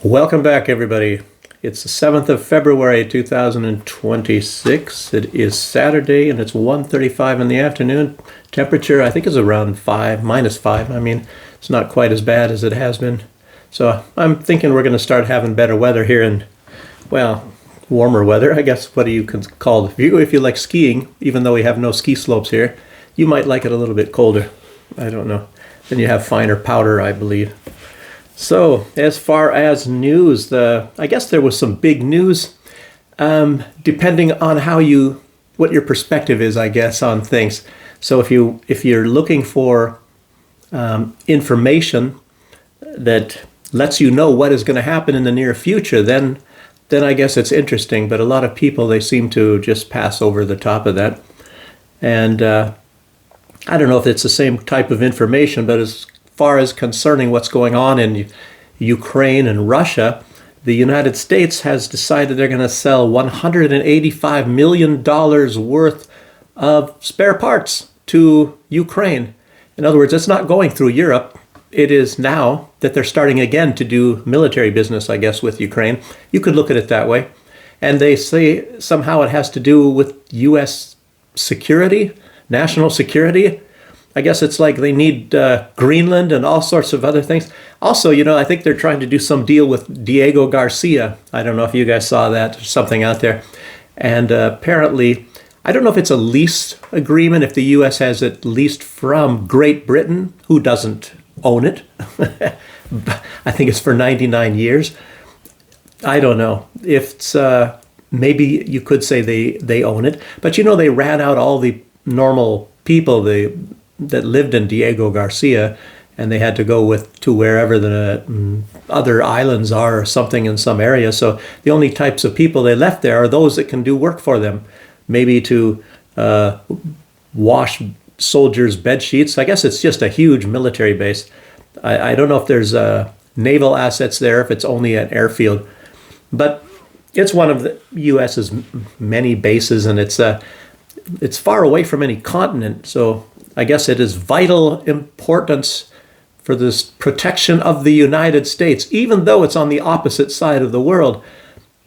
Welcome back, everybody. It's the 7th of February, 2026. It is Saturday, and it's 1:35 in the afternoon. Temperature, I think, is around 5, -5. I mean, it's not quite as bad as it has been. So I'm thinking we're going to start having better weather here and, well, warmer weather, I guess. What do you can call it? If you like skiing, even though we have no ski slopes here, you might like it a little bit colder. I don't know. Then you have finer powder, I believe. So, as far as news, I guess there was some big news, depending on what your perspective is, I guess, on things. So, if you're looking for information that lets you know what is going to happen in the near future, then I guess it's interesting. But a lot of people, they seem to just pass over the top of that. And I don't know if it's the same type of information, but as far as concerning what's going on in Ukraine and Russia, the United States has decided they're going to sell $185 million worth of spare parts to Ukraine. In other words, it's not going through Europe. It is now that they're starting again to do military business, I guess, with Ukraine. You could look at it that way. And they say somehow it has to do with U.S. security, national security. I guess it's like they need Greenland and all sorts of other things. Also, I think they're trying to do some deal with Diego Garcia. I don't know if you guys saw that. There's something out there. And apparently, I don't know if it's a lease agreement, if the U.S. has it leased from Great Britain, who doesn't own it. I think it's for 99 years. I don't know. If it's, maybe you could say they own it. But they ran out all the normal people, that lived in Diego Garcia, and they had to go to wherever the other islands are or something in some area. So the only types of people they left there are those that can do work for them, maybe to wash soldiers' bed sheets. I guess it's just a huge military base. I don't know if there's naval assets there, if it's only an airfield, but it's one of the U.S.'s many bases, and it's far away from any continent, so I guess it is vital importance for this protection of the United States, even though it's on the opposite side of the world.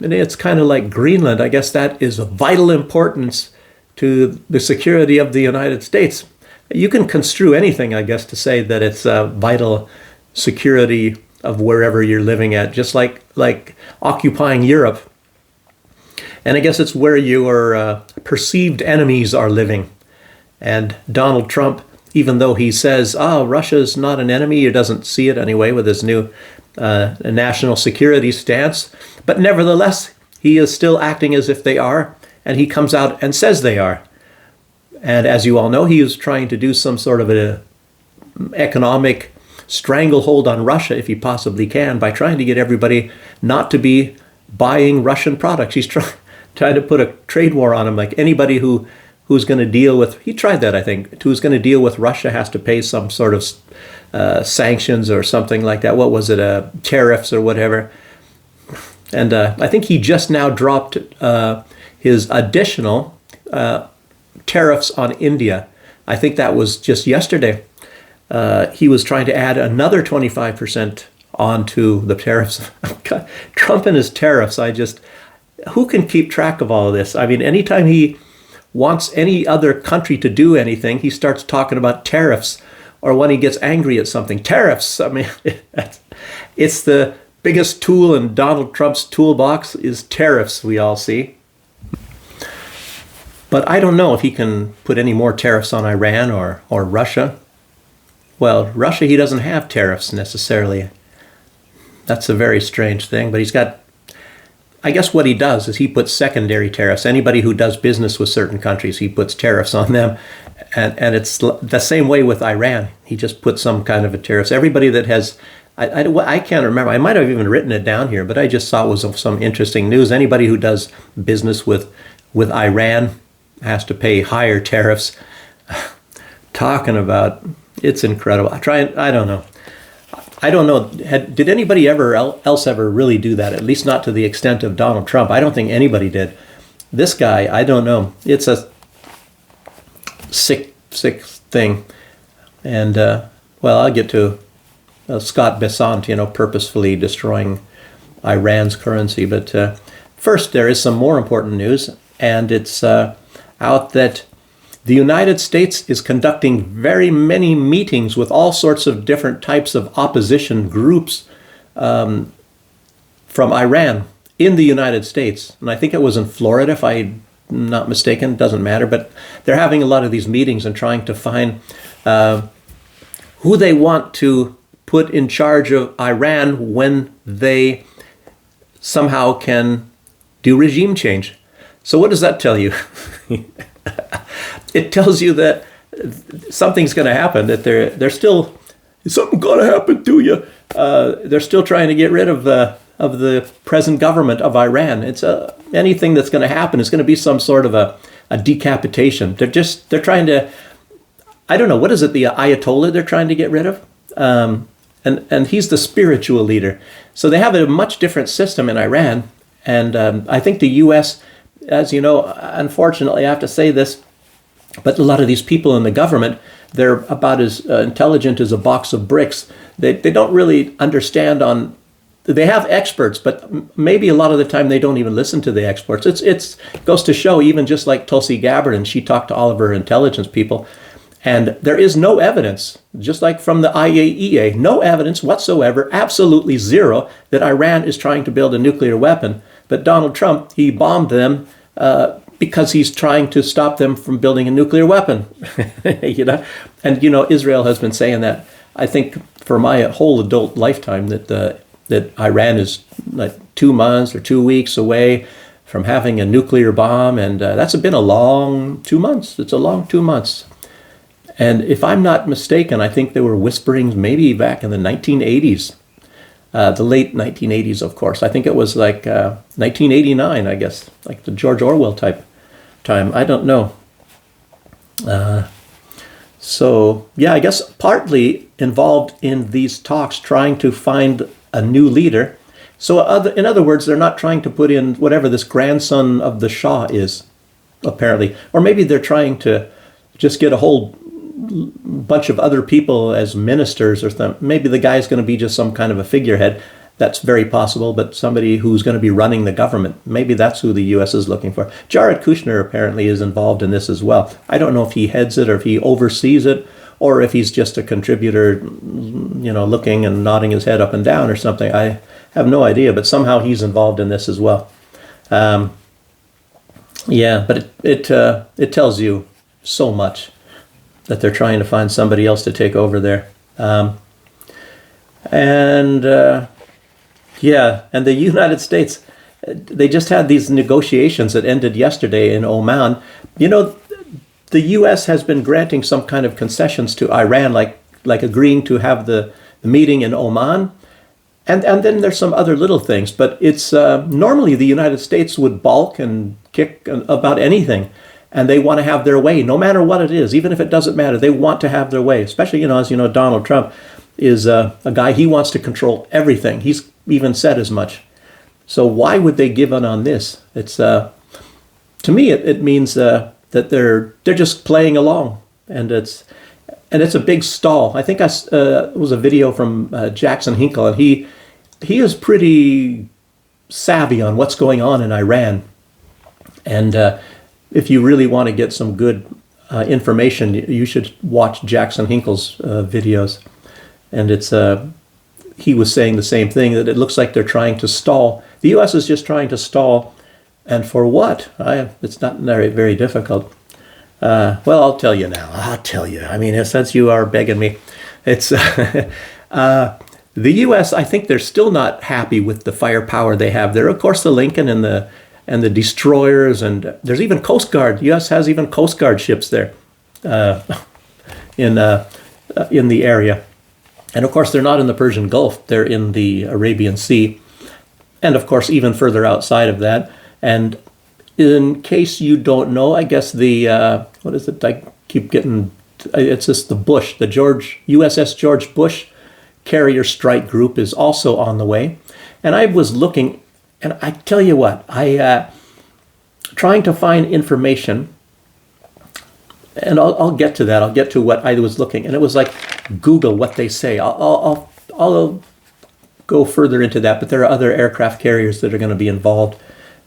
And it's kind of like Greenland. I guess that is of vital importance to the security of the United States. You can construe anything, I guess, to say that it's vital security of wherever you're living at, just like occupying Europe. And I guess it's where your perceived enemies are living. And Donald Trump, even though he says, Russia's not an enemy, he doesn't see it anyway with his new national security stance, but nevertheless, he is still acting as if they are, and he comes out and says they are. And as you all know, he is trying to do some sort of an economic stranglehold on Russia, if he possibly can, by trying to get everybody not to be buying Russian products. He's trying to put a trade war on them, like anybody who's going to deal with, he tried that, I think, who's going to deal with Russia has to pay some sort of sanctions or something like that. What was it, tariffs or whatever. And I think he just now dropped his additional tariffs on India. I think that was just yesterday. He was trying to add another 25% onto the tariffs. Trump and his tariffs, who can keep track of all of this? I mean, anytime he wants any other country to do anything, he starts talking about tariffs, or when he gets angry at something, tariffs. I mean, it's the biggest tool in Donald Trump's toolbox is tariffs, we all see. But I don't know if he can put any more tariffs on Iran or Russia. Well, Russia, he doesn't have tariffs necessarily. That's a very strange thing, but he's got, I guess what he does is he puts secondary tariffs. Anybody who does business with certain countries, he puts tariffs on them. And it's the same way with Iran. He just puts some kind of a tariffs. Everybody that has, I can't remember, I might have even written it down here, but I just saw it was some interesting news. Anybody who does business with Iran has to pay higher tariffs. Talking about, it's incredible. I don't know. Did anybody else ever really do that? At least not to the extent of Donald Trump. I don't think anybody did. This guy, I don't know. It's a sick thing. And, well, I'll get to Scott Bessant, purposefully destroying Iran's currency. But first, there is some more important news, and it's out that the United States is conducting very many meetings with all sorts of different types of opposition groups from Iran in the United States. And I think it was in Florida, if I'm not mistaken, doesn't matter. But they're having a lot of these meetings and trying to find who they want to put in charge of Iran when they somehow can do regime change. So what does that tell you? It tells you that something's going to happen, that they're still, something's going to happen to you. They're still trying to get rid of the present government of Iran. It's anything that's going to happen is going to be some sort of a decapitation. They're trying to, I don't know, what is it, the Ayatollah they're trying to get rid of? And he's the spiritual leader. So they have a much different system in Iran. And I think the U.S., as you know, unfortunately, I have to say this, but a lot of these people in the government, they're about as intelligent as a box of bricks. They don't really understand on, they have experts, but maybe a lot of the time they don't even listen to the experts. It goes to show, even just like Tulsi Gabbard, and she talked to all of her intelligence people, and there is no evidence, just like from the IAEA, no evidence whatsoever, absolutely zero, that Iran is trying to build a nuclear weapon. But Donald Trump, he bombed them because he's trying to stop them from building a nuclear weapon. And Israel has been saying that, I think, for my whole adult lifetime, that Iran is like 2 months or 2 weeks away from having a nuclear bomb, and that's been a long 2 months. It's a long 2 months. And if I'm not mistaken, I think there were whisperings maybe back in the 1980s, the late 1980s, of course. I think it was like 1989, I guess, like the George Orwell type time. I don't know. So, yeah, I guess partly involved in these talks trying to find a new leader. So, in other words, they're not trying to put in whatever this grandson of the Shah is, apparently. Or maybe they're trying to just get a whole bunch of other people as ministers or something. Maybe the guy's going to be just some kind of a figurehead. That's very possible, but somebody who's going to be running the government. Maybe that's who the U.S. is looking for. Jared Kushner apparently is involved in this as well. I don't know if he heads it or if he oversees it or if he's just a contributor, looking and nodding his head up and down or something. I have no idea, but somehow he's involved in this as well. Yeah, but it tells you so much that they're trying to find somebody else to take over there. And the United States, they just had these negotiations that ended yesterday in Oman. The U.S. has been granting some kind of concessions to Iran, like agreeing to have the meeting in Oman. And then there's some other little things. But it's normally the United States would balk and kick about anything. And they want to have their way, no matter what it is, even if it doesn't matter. They want to have their way, especially, as you know, Donald Trump is a guy, he wants to control everything. He's even said as much. So why would they give in on this? It's to me, it means that they're just playing along, and it's a big stall. I think it was a video from Jackson Hinkle, and he is pretty savvy on what's going on in Iran, and if you really want to get some good information, you should watch Jackson Hinkle's videos. And he was saying the same thing, that it looks like they're trying to stall. The U.S. is just trying to stall. And for what? It's not very, very difficult. Well, I'll tell you now. I'll tell you. I mean, since you are begging me, it's the U.S., I think they're still not happy with the firepower they have there. Of course, the Lincoln and the destroyers, and there's even Coast Guard. The U.S. has even Coast Guard ships there in the area. And of course, they're not in the Persian Gulf. They're in the Arabian Sea. And of course, even further outside of that. And in case you don't know, I guess what is it? I keep getting, it's just the Bush, the USS George Bush carrier strike group is also on the way. And I was looking, and I tell you what, trying to find information, and I'll get to that. I'll get to what I was looking, and it was like Google what they say. I'll go further into that, but there are other aircraft carriers that are going to be involved.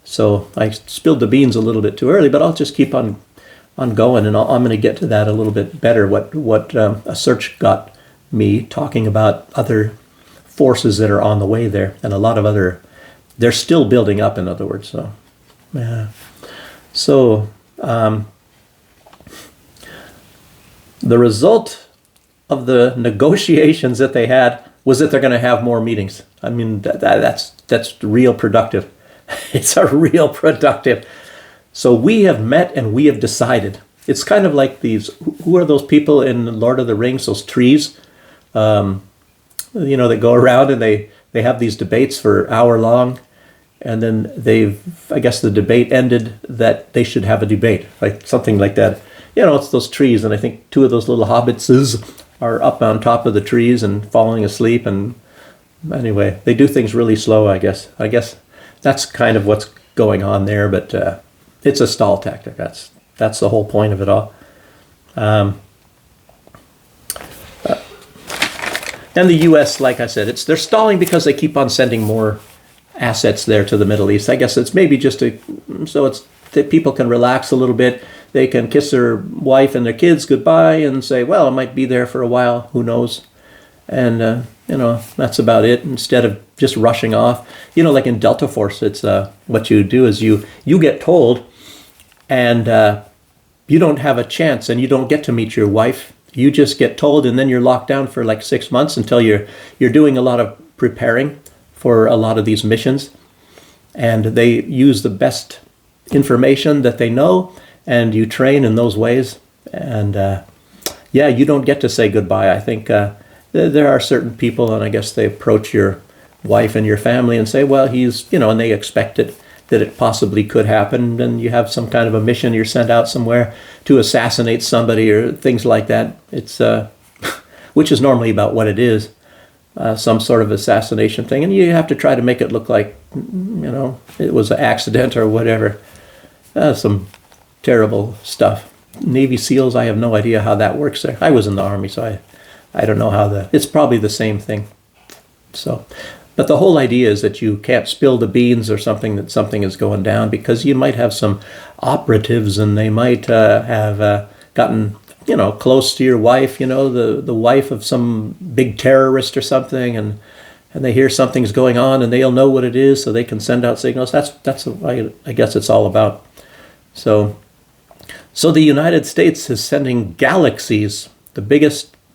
So I spilled the beans a little bit too early, but I'll just keep on going, and I'm going to get to that a little bit better. What a search got me talking about other forces that are on the way there, and a lot of other. They're still building up. In other words, so yeah. So the result of the negotiations that they had was that they're going to have more meetings. I mean, that's real productive. It's a real productive. So we have met and we have decided. It's kind of like these, who are those people in Lord of the Rings, those trees, that go around and they have these debates for an hour long. And then I guess the debate ended that they should have a debate, like something like that. It's those trees. And I think two of those little hobbitses are up on top of the trees and falling asleep. And anyway, they do things really slow, I guess. I guess that's kind of what's going on there, but it's a stall tactic. That's the whole point of it all. And the U.S., like I said, they're stalling because they keep on sending more assets there to the Middle East. I guess it's maybe just so it's that people can relax a little bit. They can kiss their wife and their kids goodbye and say, well, I might be there for a while. Who knows? And, that's about it, instead of just rushing off. Like in Delta Force, it's what you do is you get told, and you don't have a chance, and you don't get to meet your wife. You just get told, and then you're locked down for like 6 months until you're doing a lot of preparing for a lot of these missions. And they use the best information that they know, and you train in those ways. And you don't get to say goodbye. I think there are certain people, and I guess they approach your wife and your family and say, well, he's, and they expect it, that it possibly could happen, and you have some kind of a mission, you're sent out somewhere to assassinate somebody or things like that. It's which is normally about what it is, some sort of assassination thing, and you have to try to make it look like, it was an accident or whatever. Some terrible stuff. Navy SEALs, I have no idea how that works there. I was in the Army, so I don't know how it's probably the same thing. So, but the whole idea is that you can't spill the beans or something, that something is going down, because you might have some operatives and they might have gotten, close to your wife, the wife of some big terrorist or something, and they hear something's going on and they'll know what it is, so they can send out signals. That's what I guess it's all about. So the United States is sending Galaxies, the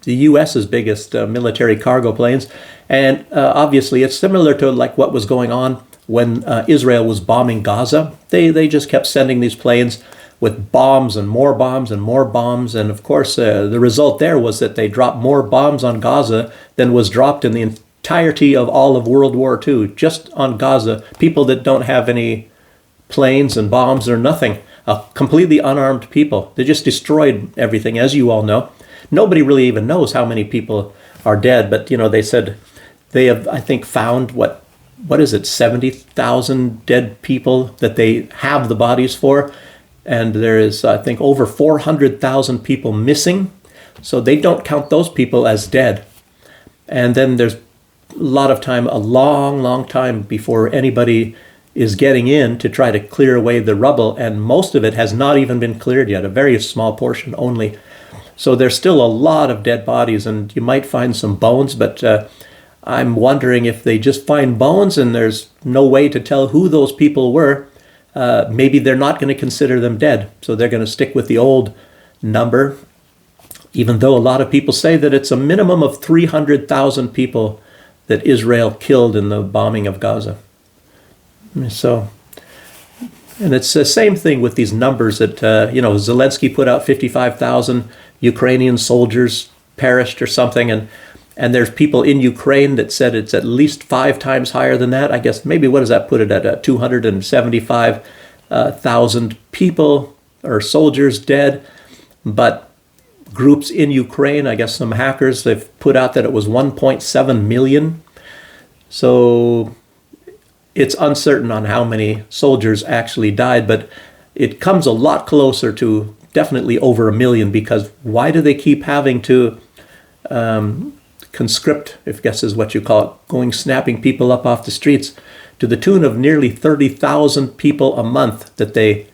U.S.'s biggest military cargo planes, and obviously it's similar to like what was going on when Israel was bombing Gaza. They just kept sending these planes with bombs and more bombs and more bombs, and of course the result there was that they dropped more bombs on Gaza than was dropped in the entirety of all of World War II, just on Gaza. People that don't have any planes and bombs or nothing, completely unarmed people. They just destroyed everything, as you all know. Nobody really even knows how many people are dead, but they said they have, I think, found what is it, 70,000 dead people that they have the bodies for, and there is, I think, over 400,000 people missing, so they don't count those people as dead. And then there's a long time before anybody is getting in to try to clear away the rubble, and most of it has not even been cleared yet, a very small portion only. So there's still a lot of dead bodies, and you might find some bones, but I'm wondering if they just find bones and there's no way to tell who those people were. Maybe they're not going to consider them dead, so they're going to stick with the old number, even though a lot of people say that it's a minimum of 300,000 people that Israel killed in the bombing of Gaza. So, and it's the same thing with these numbers that, Zelensky put out 55,000 Ukrainian soldiers perished or something, and there's people in Ukraine that said it's at least 5 times higher than that. I guess maybe, what does that put it at? 275,000 people or soldiers dead. But groups in Ukraine, I guess some hackers, they've put out that it was 1.7 million. So it's uncertain on how many soldiers actually died, but it comes a lot closer to definitely over 1 million, because why do they keep having to conscript, if guess is what you call it, going snapping people up off the streets to the tune of nearly 30,000 people a month that they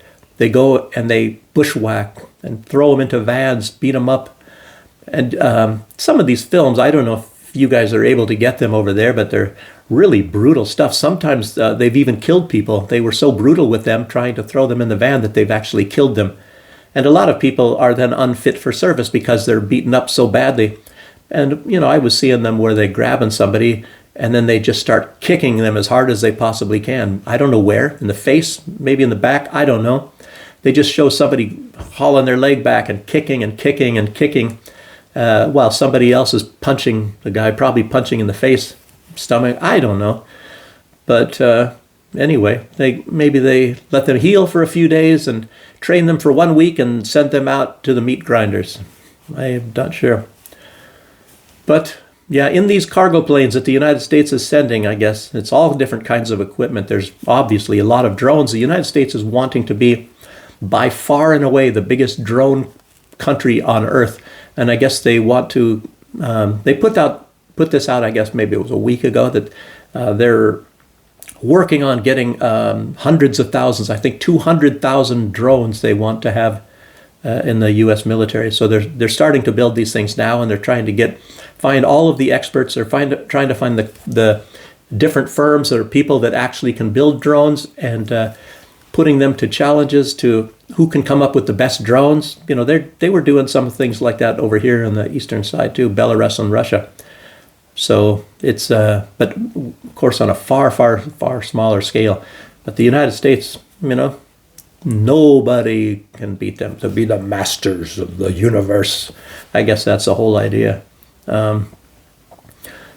go and they bushwhack and throw them into vans, beat them up. And some of these films, I don't know if you guys are able to get them over there, but they're really brutal stuff. Sometimes they've even killed people. They were so brutal with them trying to throw them in the van that they've actually killed them. And a lot of people are then unfit for service because they're beaten up so badly. And, I was seeing them where they're grabbing somebody and then they just start kicking them as hard as they possibly can. I don't know where, in the face, maybe in the back, I don't know. They just show somebody hauling their leg back and kicking and kicking and kicking while somebody else is punching the guy, probably punching in the face, stomach, I don't know. But anyway, maybe they let them heal for a few days and train them for 1 week and send them out to the meat grinders. I'm not sure. But yeah, in these cargo planes that the United States is sending, I guess, it's all different kinds of equipment. There's obviously a lot of drones. The United States is wanting to be by far and away the biggest drone country on earth. And I guess they want to, they put this out, I guess maybe it was a week ago, that they're working on getting hundreds of thousands, I think 200,000 drones they want to have in the U.S. military. So they're starting to build these things now, and they're trying to find all of the experts. They're trying to find the different firms or people that actually can build drones and putting them to challenges to who can come up with the best drones. They were doing some things like that over here on the eastern side too, Belarus and Russia. So it's, but of course on a far, far, far smaller scale. But the United States, nobody can beat them to be the masters of the universe. I guess that's the whole idea.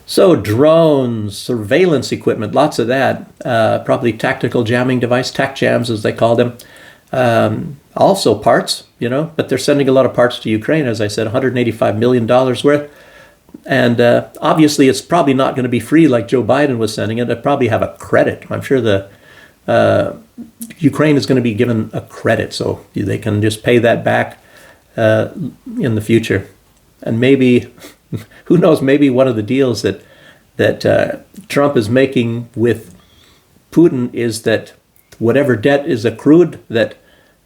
So drones, surveillance equipment, lots of that. Probably tactical jamming device, tac jams as they call them. Also parts, but they're sending a lot of parts to Ukraine, as I said, $185 million worth. And obviously it's probably not going to be free like Joe Biden was sending it. It'll probably have a credit. I'm sure the Ukraine is going to be given a credit, so they can just pay that back in the future. And maybe, who knows, maybe one of the deals that Trump is making with Putin is that whatever debt is accrued, that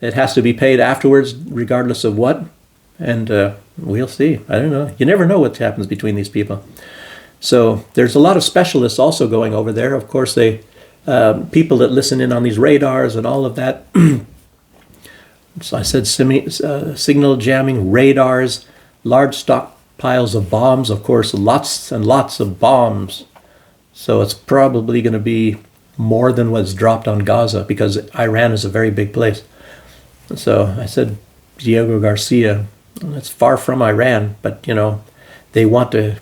it has to be paid afterwards, regardless of what. And we'll see. I don't know. You never know what happens between these people. So there's a lot of specialists also going over there. Of course, people that listen in on these radars and all of that. So I said signal jamming, radars, large stockpiles of bombs. Of course, lots and lots of bombs. So it's probably going to be more than what's dropped on Gaza, because Iran is a very big place. So I said Diego Garcia. It's far from Iran, but they want to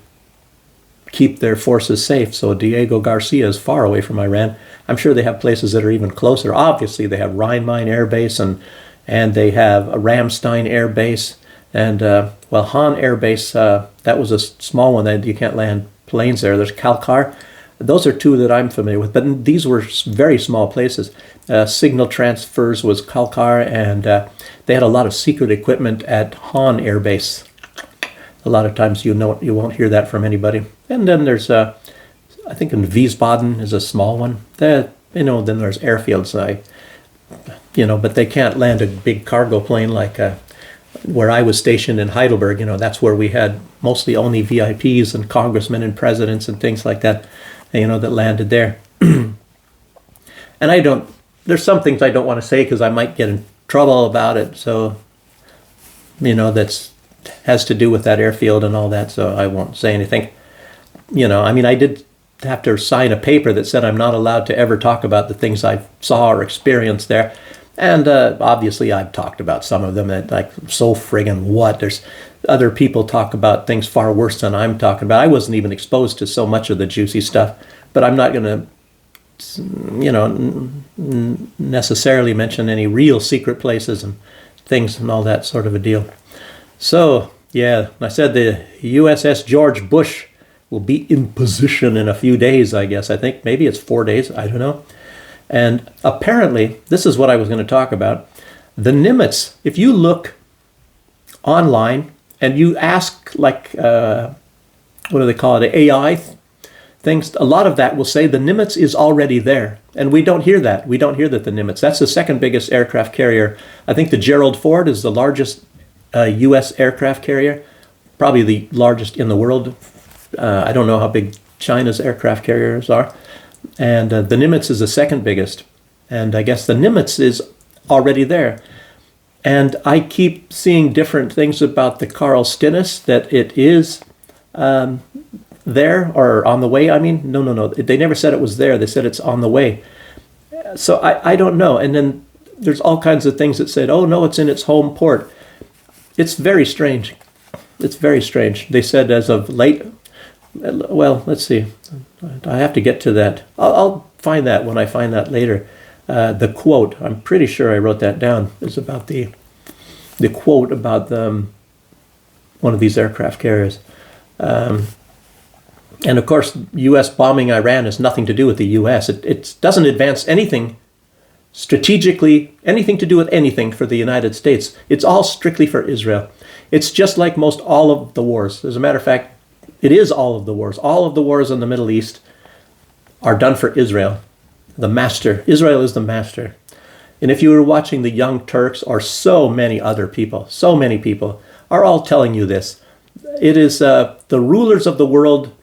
keep their forces safe. So Diego Garcia is far away from Iran. I'm sure they have places that are even closer. Obviously, they have Rhein-Main Air Base and they have a Ramstein Air Base and Han Air Base. That was a small one that you can't land planes there. There's Kalkar. Those are two that I'm familiar with, but these were very small places. Signal transfers was Kalkar, and they had a lot of secret equipment at Han Air Base. A lot of times you won't hear that from anybody. And then there's, I think in Wiesbaden is a small one. Then there's airfields, but they can't land a big cargo plane like where I was stationed in Heidelberg. That's where we had mostly only VIPs and congressmen and presidents and things like that, that landed there. And there's some things I don't want to say because I might get in trouble about it. So, that's has to do with that airfield and all that. So I won't say anything. I did have to sign a paper that said I'm not allowed to ever talk about the things I saw or experienced there. And obviously I've talked about some of them that like so friggin' what. There's other people talk about things far worse than I'm talking about. I wasn't even exposed to so much of the juicy stuff, but I'm not going to necessarily mention any real secret places and things and all that sort of a deal. So, yeah, I said the USS George Bush will be in position in a few days, I guess. I think maybe it's 4 days. I don't know. And apparently, this is what I was going to talk about. The Nimitz, if you look online and you ask, what do they call it, AI things, a lot of that will say the Nimitz is already there. And we don't hear that. We don't hear that the Nimitz, that's the second biggest aircraft carrier. I think the Gerald Ford is the largest U.S. aircraft carrier, probably the largest in the world. I don't know how big China's aircraft carriers are. And the Nimitz is the second biggest. And I guess the Nimitz is already there. And I keep seeing different things about the Carl Stinnes, that it is there or on the way. I mean, no. They never said it was there. They said it's on the way. So I don't know. And then there's all kinds of things that said, oh, no, it's in its home port. It's very strange. It's very strange. They said as of late, well, let's see. I have to get to that. I'll find that when I find that later. The quote, I'm pretty sure I wrote that down, is about the quote about one of these aircraft carriers. And of course, U.S. bombing Iran has nothing to do with the U.S. It doesn't advance anything strategically, anything to do with anything for the United States. It's all strictly for Israel. It's just like most all of the wars. As a matter of fact, it is all of the wars. All of the wars in the Middle East are done for Israel. The master. Israel is the master. And if you were watching the Young Turks or so many other people, so many people are all telling you this. It is the rulers of the world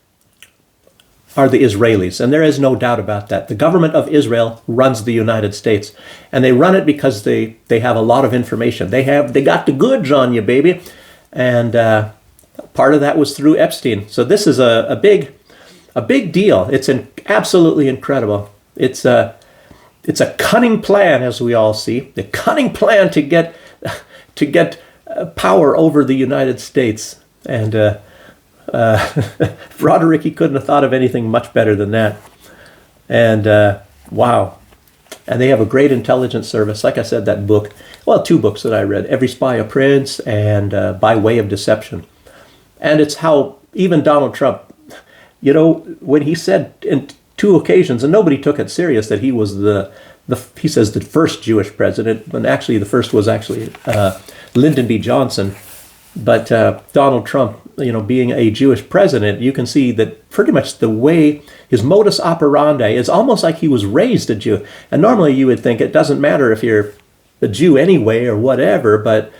are the Israelis, and there is no doubt about that. The government of Israel runs the United States, and they run it because they have a lot of information. They got the goods on you, baby, and part of that was through Epstein. So this is a big deal. It's absolutely incredible. It's a cunning plan, as we all see, the cunning plan to get power over the United States. And Roderick, he couldn't have thought of anything much better than that. And wow. And they have a great intelligence service. Like I said, that book, well, 2 books that I read, Every Spy a Prince and By Way of Deception. And it's how even Donald Trump, you know, when he said in 2 occasions, and nobody took it serious, that he was he says the first Jewish president, when actually the first was actually Lyndon B. Johnson. But Donald Trump, you know, being a Jewish president, you can see that pretty much the way his modus operandi is almost like he was raised a Jew. And normally you would think it doesn't matter if you're a Jew anyway or whatever, but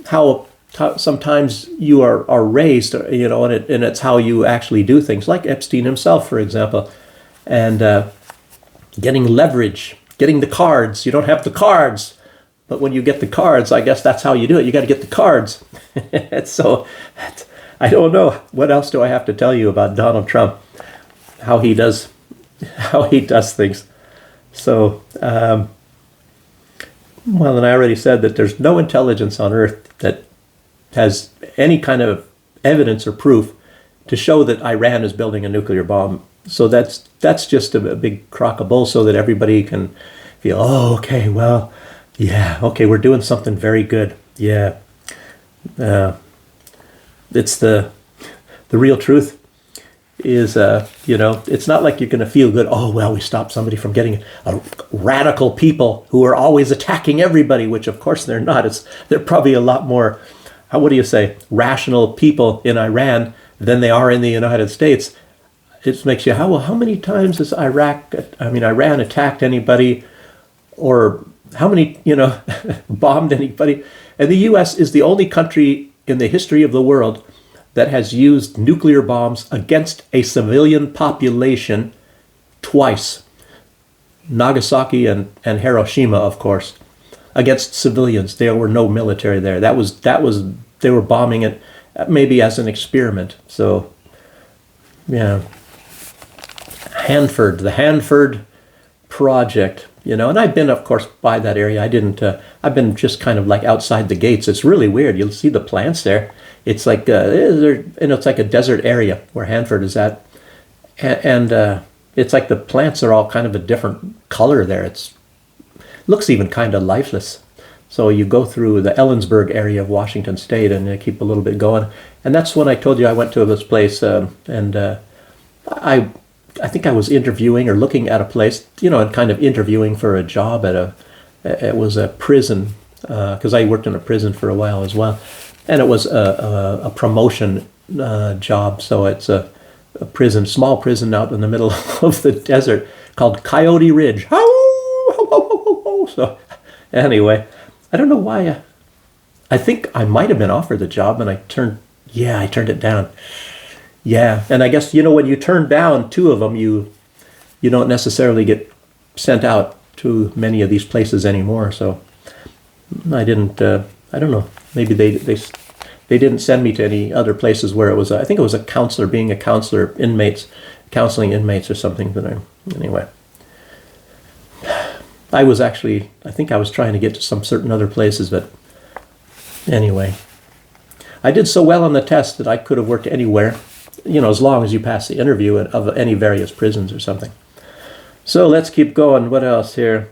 how sometimes you are raised, you know, and it's how you actually do things, like Epstein himself, for example, and getting leverage, getting the cards. You don't have the cards. But when you get the cards, I guess that's how you do it. You got to get the cards. So I don't know. What else do I have to tell you about Donald Trump? How he does things. So, well, and I already said that there's no intelligence on Earth that has any kind of evidence or proof to show that Iran is building a nuclear bomb. So that's just a big crock of bull, so that everybody can feel, oh, okay, well, yeah, okay, we're doing something very good. Yeah. It's the real truth is, you know, it's not like you're going to feel good. Oh, well, we stopped somebody from getting radical people who are always attacking everybody, which of course they're not. They're probably a lot more, what do you say, rational people in Iran than they are in the United States. It makes you, how many times has Iran attacked anybody, or how many, you know, bombed anybody? And the U.S. is the only country in the history of the world that has used nuclear bombs against a civilian population twice. Nagasaki and Hiroshima, of course, against civilians. There were no military there. That was they were bombing it maybe as an experiment. So, yeah. The Hanford Project. You know, and I've been, of course, by that area. I've been just kind of like outside the gates. It's really weird. You'll see the plants there. It's like, it's like a desert area where Hanford is at. And it's like the plants are all kind of a different color there. It looks even kind of lifeless. So you go through the Ellensburg area of Washington State and keep a little bit going. And that's when I told you I went to this place and I think I was interviewing or looking at a place, you know, and kind of interviewing for a job it was a prison, because I worked in a prison for a while as well. And it was a promotion job. So it's a prison, small prison out in the middle of the desert called Coyote Ridge. So anyway, I don't know why. I think I might have been offered the job, and I turned it down. Yeah, and I guess when you turn down two of them, you don't necessarily get sent out to many of these places anymore. So I didn't. I don't know. Maybe they didn't send me to any other places where it was. I think it was a counselor, being a counselor, counseling inmates or something. Anyway. I think I was trying to get to some certain other places, but anyway. I did so well on the test that I could have worked anywhere, as long as you pass the interview of any various prisons or something. So let's keep going. What else here?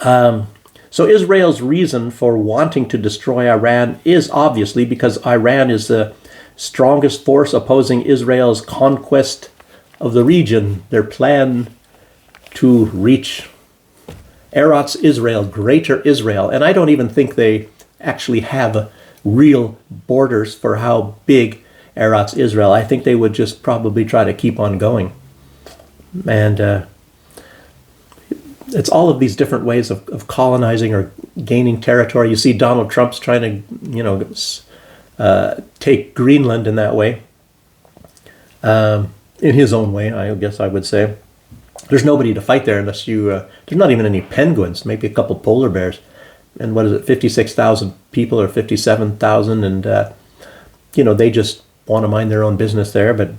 So Israel's reason for wanting to destroy Iran is obviously because Iran is the strongest force opposing Israel's conquest of the region. Their plan to reach Eretz Israel, Greater Israel, and I don't even think they actually have real borders for how big Eretz Israel. I think they would just probably try to keep on going. And it's all of these different ways of colonizing or gaining territory. You see Donald Trump's trying to, take Greenland in that way, in his own way, I guess I would say. There's nobody to fight there unless there's not even any penguins, maybe a couple polar bears. And what is it, 56,000 people or 57,000? And, they just want to mind their own business there. But,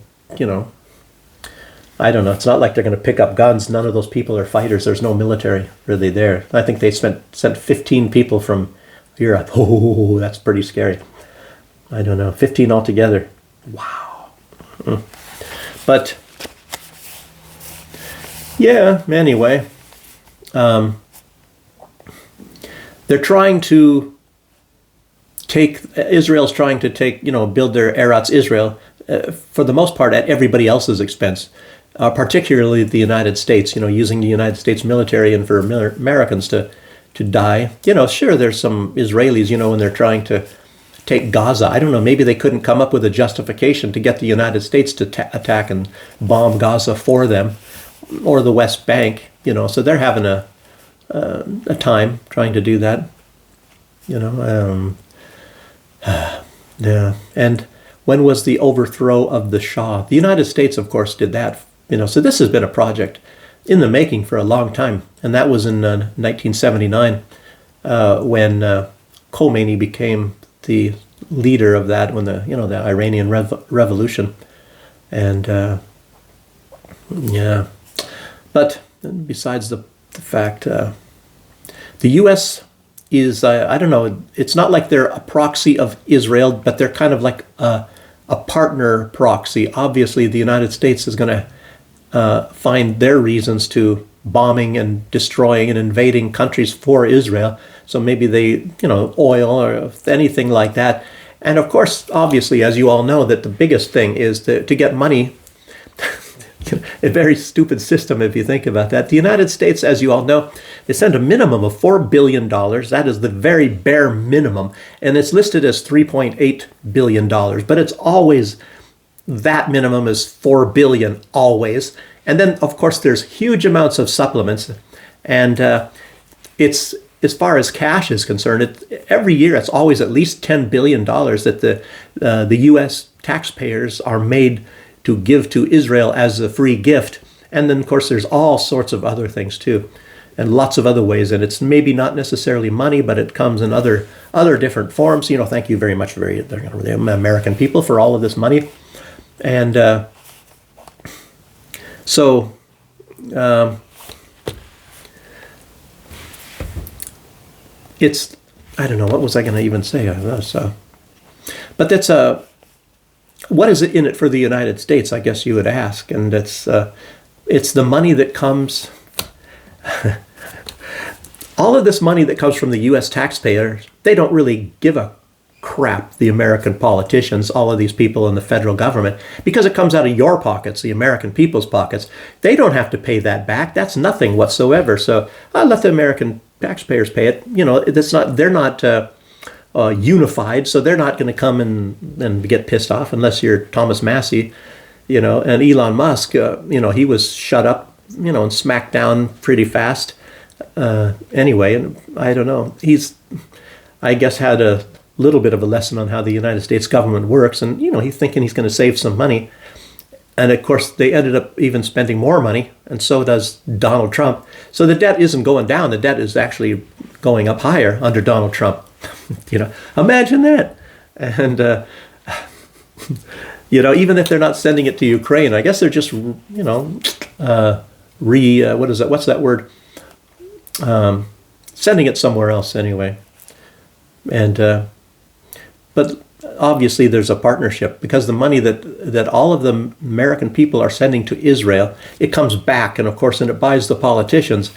I don't know. It's not like they're going to pick up guns. None of those people are fighters. There's no military really there. I think they sent 15 people from Europe. Oh, that's pretty scary. I don't know. 15 altogether. Wow. But, yeah, anyway. They're trying to Israel's trying to build their Eretz Israel, for the most part, at everybody else's expense. Particularly the United States, using the United States military and for Americans to die. Sure, there's some Israelis, when they're trying to take Gaza. I don't know, maybe they couldn't come up with a justification to get the United States to attack and bomb Gaza for them, or the West Bank, so they're having a time trying to do that, yeah. And when was the overthrow of the Shah? The United States, of course, did that. So this has been a project in the making for a long time. And that was in 1979 when Khomeini became the leader of that, when the Iranian Revolution. And yeah. But besides the fact, the U.S. is, I don't know, it's not like they're a proxy of Israel, but they're kind of like a partner proxy. Obviously, the United States is going to find their reasons to bombing and destroying and invading countries for Israel. So maybe they, oil or anything like that. And of course, obviously, as you all know, that the biggest thing is to get money. A very stupid system if you think about that. The United States, as you all know, they send a minimum of $4 billion. That is the very bare minimum. And it's listed as $3.8 billion. But it's always, that minimum is $4 billion always. And then, of course, there's huge amounts of supplements. And it's, as far as cash is concerned, every year it's always at least $10 billion that the U.S. taxpayers are made to give to Israel as a free gift. And then, of course, there's all sorts of other things, too, and lots of other ways. And it's maybe not necessarily money, but it comes in other different forms. Thank you very much, the American people, for all of this money. And so it's, I don't know, what was I going to even say? But that's what is it in it for the United States, I guess you would ask. And it's the money that comes, all of this money that comes from the U.S. taxpayers. They don't really give a crap, the American politicians, all of these people in the federal government, because it comes out of your pockets, the American people's pockets. They don't have to pay that back. That's nothing whatsoever. So I'll let the American taxpayers pay it. That's not, they're not unified, so they're not going to come and get pissed off unless you're Thomas Massey, and Elon Musk. He was shut up, and smacked down pretty fast. Anyway, and I don't know. He's, I guess, had a little bit of a lesson on how the United States government works, and he's thinking he's going to save some money. And of course, they ended up even spending more money, and so does Donald Trump. So the debt isn't going down; the debt is actually going up higher under Donald Trump. Imagine that. And even if they're not sending it to Ukraine, I guess they're just what is that? What's that word? Sending it somewhere else anyway. And but obviously there's a partnership, because the money that all of the American people are sending to Israel, it comes back, and of course, and it buys the politicians.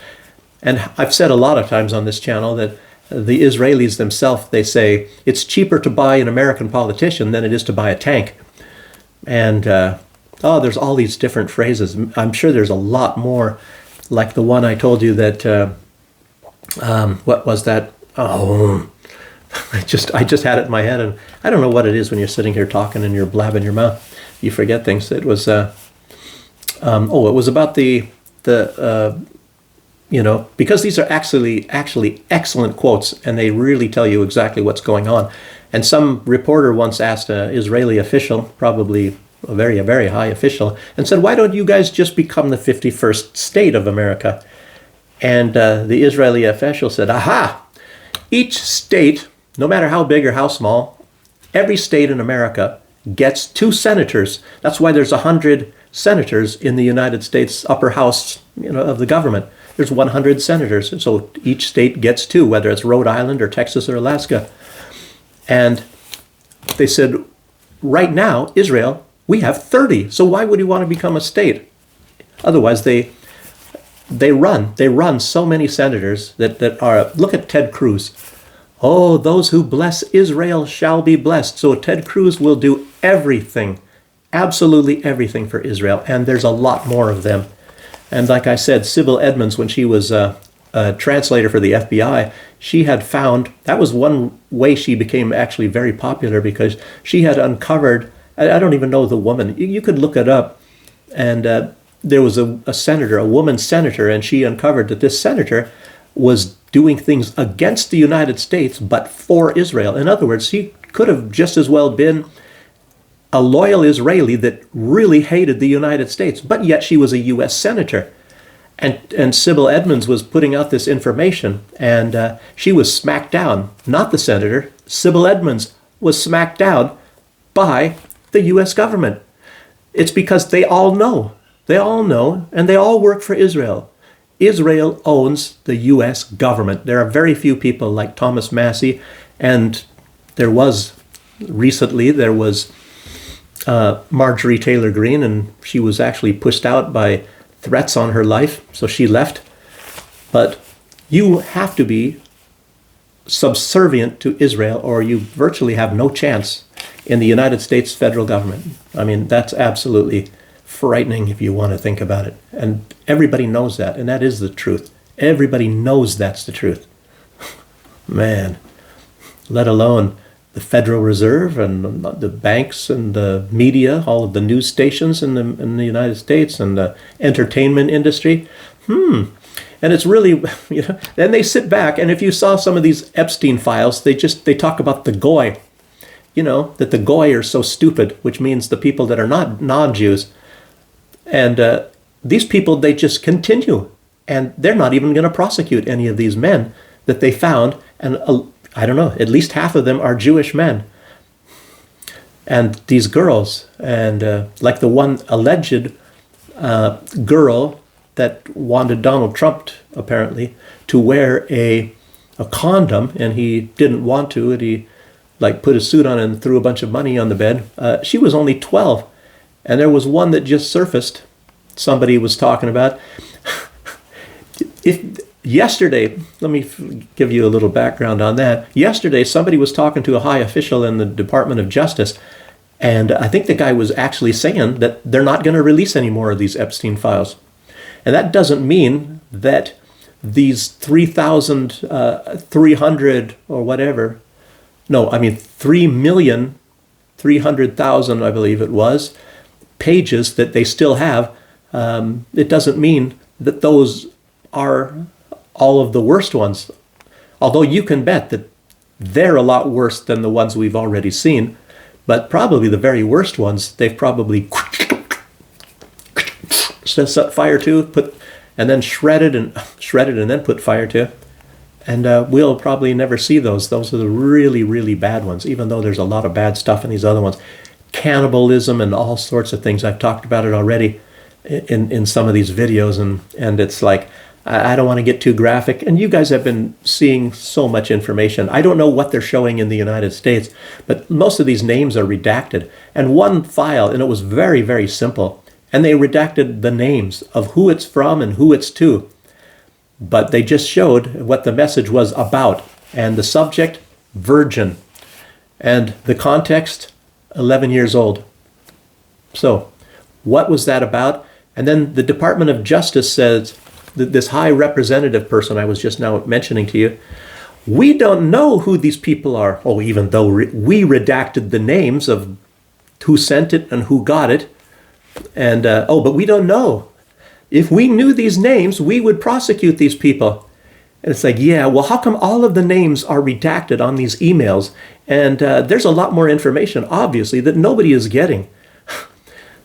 And I've said a lot of times on this channel that the Israelis themselves, they say it's cheaper to buy an American politician than it is to buy a tank. And there's all these different phrases. I'm sure there's a lot more, like the one I told you that what was that? Oh, I just had it in my head, and I don't know what it is when you're sitting here talking and you're blabbing your mouth. You forget things. It was it was about the because these are actually excellent quotes, and they really tell you exactly what's going on. And some reporter once asked an Israeli official, probably a very high official, and said, "Why don't you guys just become the 51st state of America?" And the Israeli official said, "Aha! Each state, no matter how big or how small, every state in America gets 2 senators. That's why there's 100 senators in the United States upper house, of the government. There's 100 senators, and so each state gets 2, whether it's Rhode Island or Texas or Alaska." And they said, right now, Israel, we have 30. So why would you want to become a state? Otherwise, they run so many senators that are, look at Ted Cruz. Oh, those who bless Israel shall be blessed. So Ted Cruz will do everything, absolutely everything for Israel. And there's a lot more of them. And like I said, Sybil Edmonds, when she was a translator for the FBI, she had found, that was one way she became actually very popular, because she had uncovered, I don't even know the woman, you could look it up, and there was a senator, a woman senator, and she uncovered that this senator was doing things against the United States, but for Israel. In other words, she could have just as well been a loyal Israeli that really hated the United States, but yet she was a U.S. senator. And Sybil Edmonds was putting out this information, and she was smacked down. Not the senator. Sybil Edmonds was smacked down by the U.S. government. It's because they all know. They all know, and they all work for Israel. Israel owns the U.S. government. There are very few people like Thomas Massey, and there was Marjorie Taylor Greene, and she was actually pushed out by threats on her life, so she left. But you have to be subservient to Israel, or you virtually have no chance in the United States federal government. I mean, that's absolutely frightening if you want to think about it. And everybody knows that, and that is the truth. Everybody knows that's the truth. Man, let alone the Federal Reserve and the banks and the media, all of the news stations in the United States, and the entertainment industry. And it's really, then they sit back, and if you saw some of these Epstein files, they talk about the goy, that the goy are so stupid, which means the people that are not non-Jews. And these people, they just continue, and they're not even going to prosecute any of these men that they found, and I don't know, at least half of them are Jewish men. And these girls, and like the one alleged girl that wanted Donald Trump, apparently, to wear a condom, and he didn't want to, and he put a suit on and threw a bunch of money on the bed. She was only 12. And there was one that just surfaced, somebody was talking about. Yesterday, let me give you a little background on that. Yesterday, somebody was talking to a high official in the Department of Justice, and I think the guy was actually saying that they're not going to release any more of these Epstein files. And that doesn't mean that these 3,300 or whatever no, I mean 3,300,000, I believe it was, pages that they still have. It doesn't mean that those are all of the worst ones. Although you can bet that they're a lot worse than the ones we've already seen. But probably the very worst ones, they've probably set fire to, and then shredded and then put fire to. And we'll probably never see those. Those are the really, really bad ones, even though there's a lot of bad stuff in these other ones. Cannibalism and all sorts of things. I've talked about it already in some of these videos, and it's like, I don't want to get too graphic. And you guys have been seeing so much information. I don't know what they're showing in the United States, but most of these names are redacted. And one file, and it was very, very simple, and they redacted the names of who it's from and who it's to. But they just showed what the message was about. And the subject, virgin. And the context, 11 years old. So, what was that about? And then the Department of Justice says, this high representative person I was just now mentioning to you, we don't know who these people are. Oh, even though we redacted the names of who sent it and who got it. And, but we don't know. If we knew these names, we would prosecute these people. And it's like, yeah, well, how come all of the names are redacted on these emails? And there's a lot more information, obviously, that nobody is getting.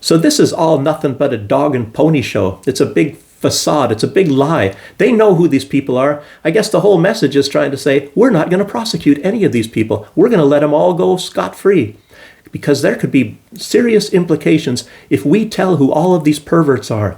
So this is all nothing but a dog and pony show. It's a big facade. It's a big lie. They know who these people are. I guess the whole message is trying to say, we're not going to prosecute any of these people. We're going to let them all go scot-free. Because there could be serious implications if we tell who all of these perverts are.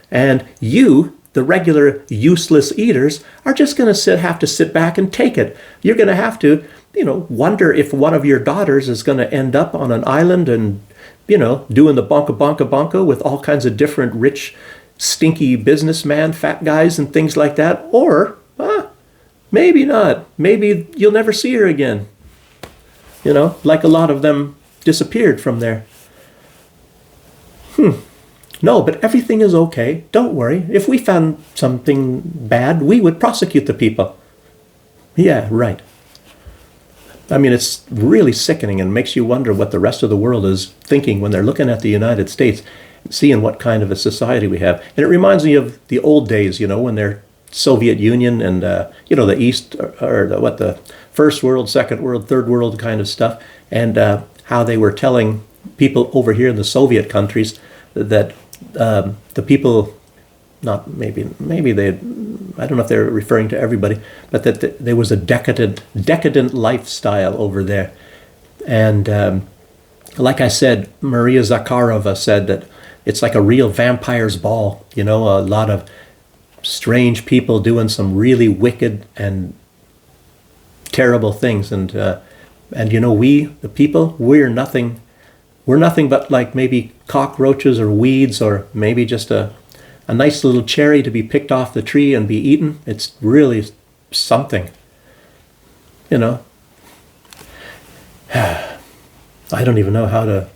And you, the regular useless eaters, are just going to have to sit back and take it. You're going to have to, wonder if one of your daughters is going to end up on an island and, doing the bonka with all kinds of different rich, stinky businessman, fat guys and things like that. Or, maybe not. Maybe you'll never see her again. Like a lot of them disappeared from there. No, but everything is okay. Don't worry. If we found something bad, we would prosecute the people. Yeah, right. I mean, it's really sickening and makes you wonder what the rest of the world is thinking when they're looking at the United States, seeing what kind of a society we have. And it reminds me of the old days, when they're Soviet Union and, the East, or the first world, second world, third world kind of stuff, and how they were telling people over here in the Soviet countries that the people, not maybe they, I don't know if they're referring to everybody, but that there was a decadent lifestyle over there. And like I said, Maria Zakharova said that it's like a real vampire's ball, a lot of strange people doing some really wicked and terrible things. And we, the people, we're nothing but like maybe cockroaches or weeds, or maybe just a nice little cherry to be picked off the tree and be eaten. It's really something, I don't even know how to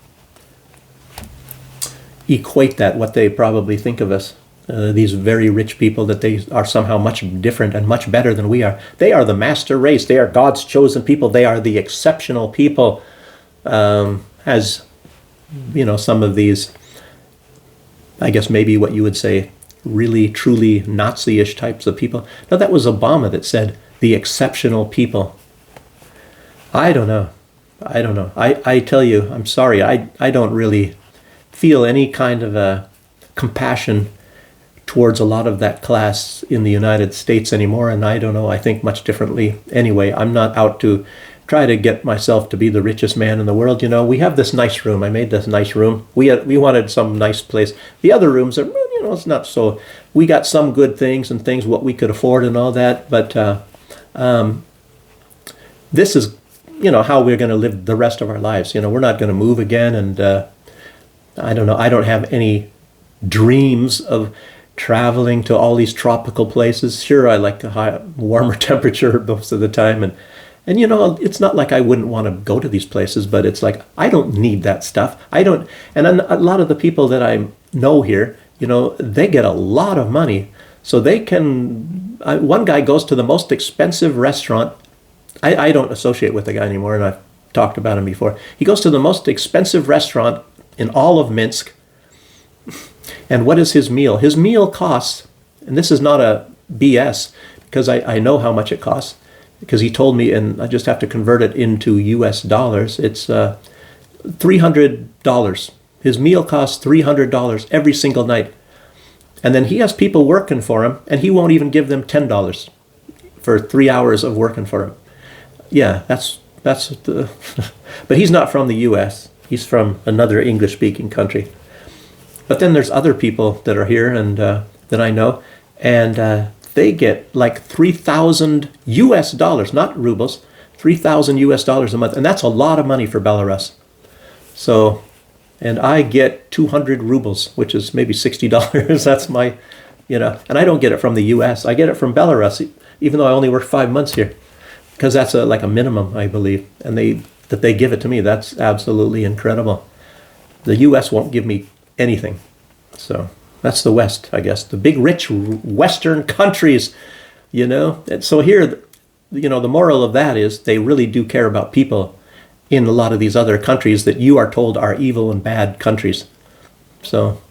equate that, what they probably think of us. These very rich people, that they are somehow much different and much better than we are. They are the master race. They are God's chosen people. They are the exceptional people. As some of these, I guess maybe what you would say, really, truly Nazi-ish types of people. No, that was Obama that said the exceptional people. I don't know. I tell you, I'm sorry. I don't really feel any kind of a compassion towards a lot of that class in the United States anymore. And I don't know, I think much differently anyway. I'm not out to try to get myself to be the richest man in the world. We have this nice room. I made this nice room. We wanted some nice place. The other rooms are, it's not so. We got some good things and things what we could afford and all that. But this is, how we're going to live the rest of our lives. We're not going to move again. And I don't know. I don't have any dreams of traveling to all these tropical places. Sure, I like a warmer temperature most of the time. And it's not like I wouldn't want to go to these places, but it's like, I don't need that stuff. I don't. And a lot of the people that I know here, they get a lot of money. So they can, one guy goes to the most expensive restaurant I don't associate with the guy anymore, and I've talked about him before. He goes to the most expensive restaurant in all of Minsk. And what is his meal? His meal costs, and this is not a BS, because I know how much it costs, because he told me, and I just have to convert it into US dollars. It's $300. His meal costs $300 every single night. And then he has people working for him, and he won't even give them $10 for 3 hours of working for him. Yeah, that's the... But he's not from the US. He's from another English-speaking country. But then there's other people that are here and that I know, and they get like 3,000 US dollars, not rubles, 3,000 US dollars a month, and that's a lot of money for Belarus. So, and I get 200 rubles, which is maybe $60. That's my, and I don't get it from the US. I get it from Belarus, even though I only work 5 months here, because that's like a minimum, I believe, and they give it to me. That's absolutely incredible. The US won't give me anything. So that's the West, I guess, the big rich Western countries, And so here, the moral of that is they really do care about people in a lot of these other countries that you are told are evil and bad countries. So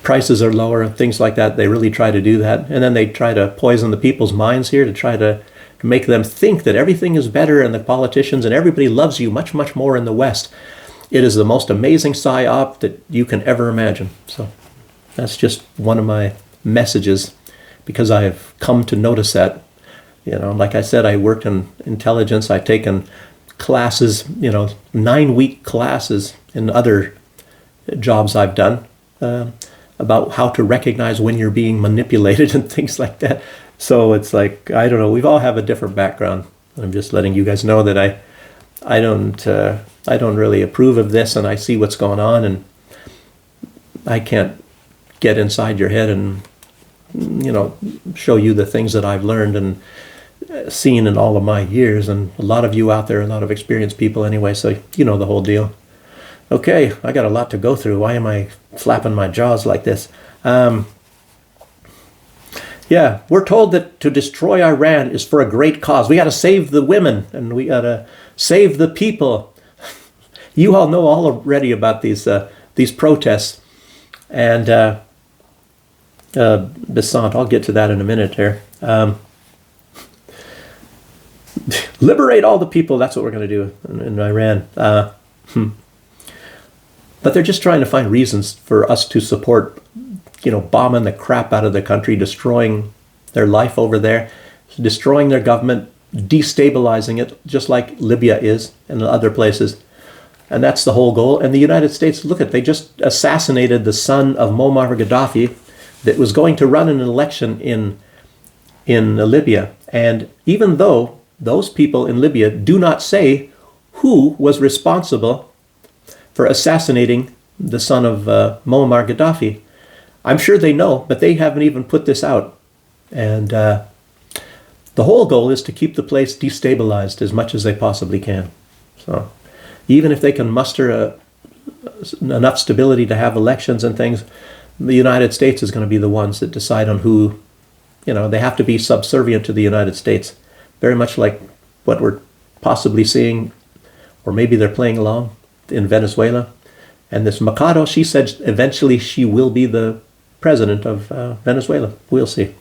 prices are lower, things like that. They really try to do that. And then they try to poison the people's minds here to try to make them think that everything is better and the politicians and everybody loves you much, much more in the West. It is the most amazing psyop that you can ever imagine. So that's just one of my messages, because I have come to notice that. Like I said, I worked in intelligence. I've taken classes, 9-week classes in other jobs I've done about how to recognize when you're being manipulated and things like that. So it's like, I don't know, we've all have a different background. I'm just letting you guys know that I don't really approve of this, and I see what's going on, and I can't get inside your head and, show you the things that I've learned and seen in all of my years. And a lot of you out there, a lot of experienced people anyway, so you know the whole deal. Okay, I got a lot to go through. Why am I flapping my jaws like this? Yeah, we're told that to destroy Iran is for a great cause. We got to save the women, and we got to save the people. You all know already about these protests, and Besant, I'll get to that in a minute here. Liberate all the people, that's what we're going to do in Iran. But they're just trying to find reasons for us to support, bombing the crap out of the country, destroying their life over there, destroying their government, destabilizing it, just like Libya is and other places. And that's the whole goal. And the United States, they just assassinated the son of Muammar Gaddafi that was going to run an election in Libya. And even though those people in Libya do not say who was responsible for assassinating the son of Muammar Gaddafi, I'm sure they know, but they haven't even put this out. And the whole goal is to keep the place destabilized as much as they possibly can. So even if they can muster enough stability to have elections and things, the United States is going to be the ones that decide on who, they have to be subservient to the United States. Very much like what we're possibly seeing, or maybe they're playing along in Venezuela. And this Mercado, she said eventually she will be the president of Venezuela. We'll see.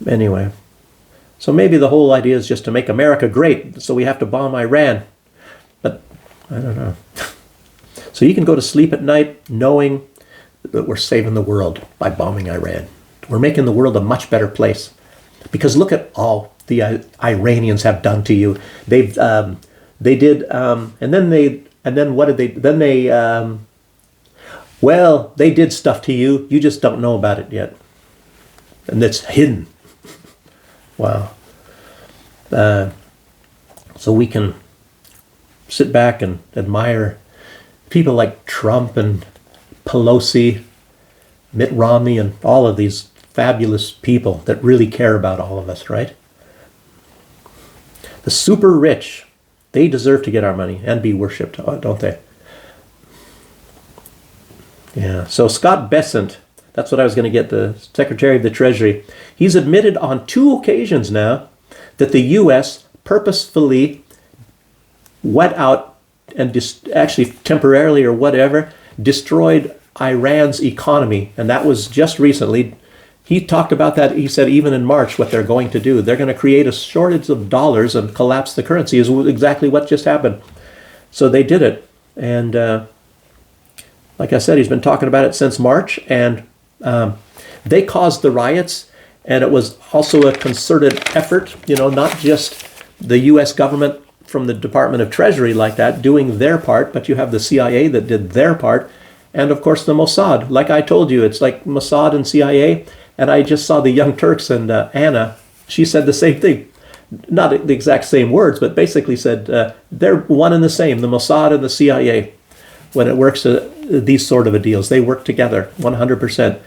Anyway, so maybe the whole idea is just to make America great, so we have to bomb Iran. But I don't know. So you can go to sleep at night knowing that we're saving the world by bombing Iran. We're making the world a much better place. Because look at all the Iranians have done to you. They did, and then what did they? Then they, well, they did stuff to you. You just don't know about it yet, and it's hidden. Wow. So we can sit back and admire people like Trump and Pelosi, Mitt Romney, and all of these fabulous people that really care about all of us, right? The super rich, they deserve to get our money and be worshipped, don't they? Yeah, so Scott Bessent, that's what I was going to get, the Secretary of the Treasury. He's admitted on 2 occasions now that the U.S. purposefully went out and actually temporarily or whatever destroyed Iran's economy. And that was just recently. He talked about that. He said even in March what they're going to do. They're going to create a shortage of dollars and collapse the currency is exactly what just happened. So they did it. And like I said, he's been talking about it since March. And they caused the riots. And it was also a concerted effort, not just the U.S. government from the Department of Treasury like that doing their part, but you have the CIA that did their part. And of course the Mossad. Like I told you, it's like Mossad and CIA. And I just saw the Young Turks and Anna. She said the same thing. Not the exact same words, but basically said they're one and the same, the Mossad and the CIA. When it works these sort of deals, they work together 100%.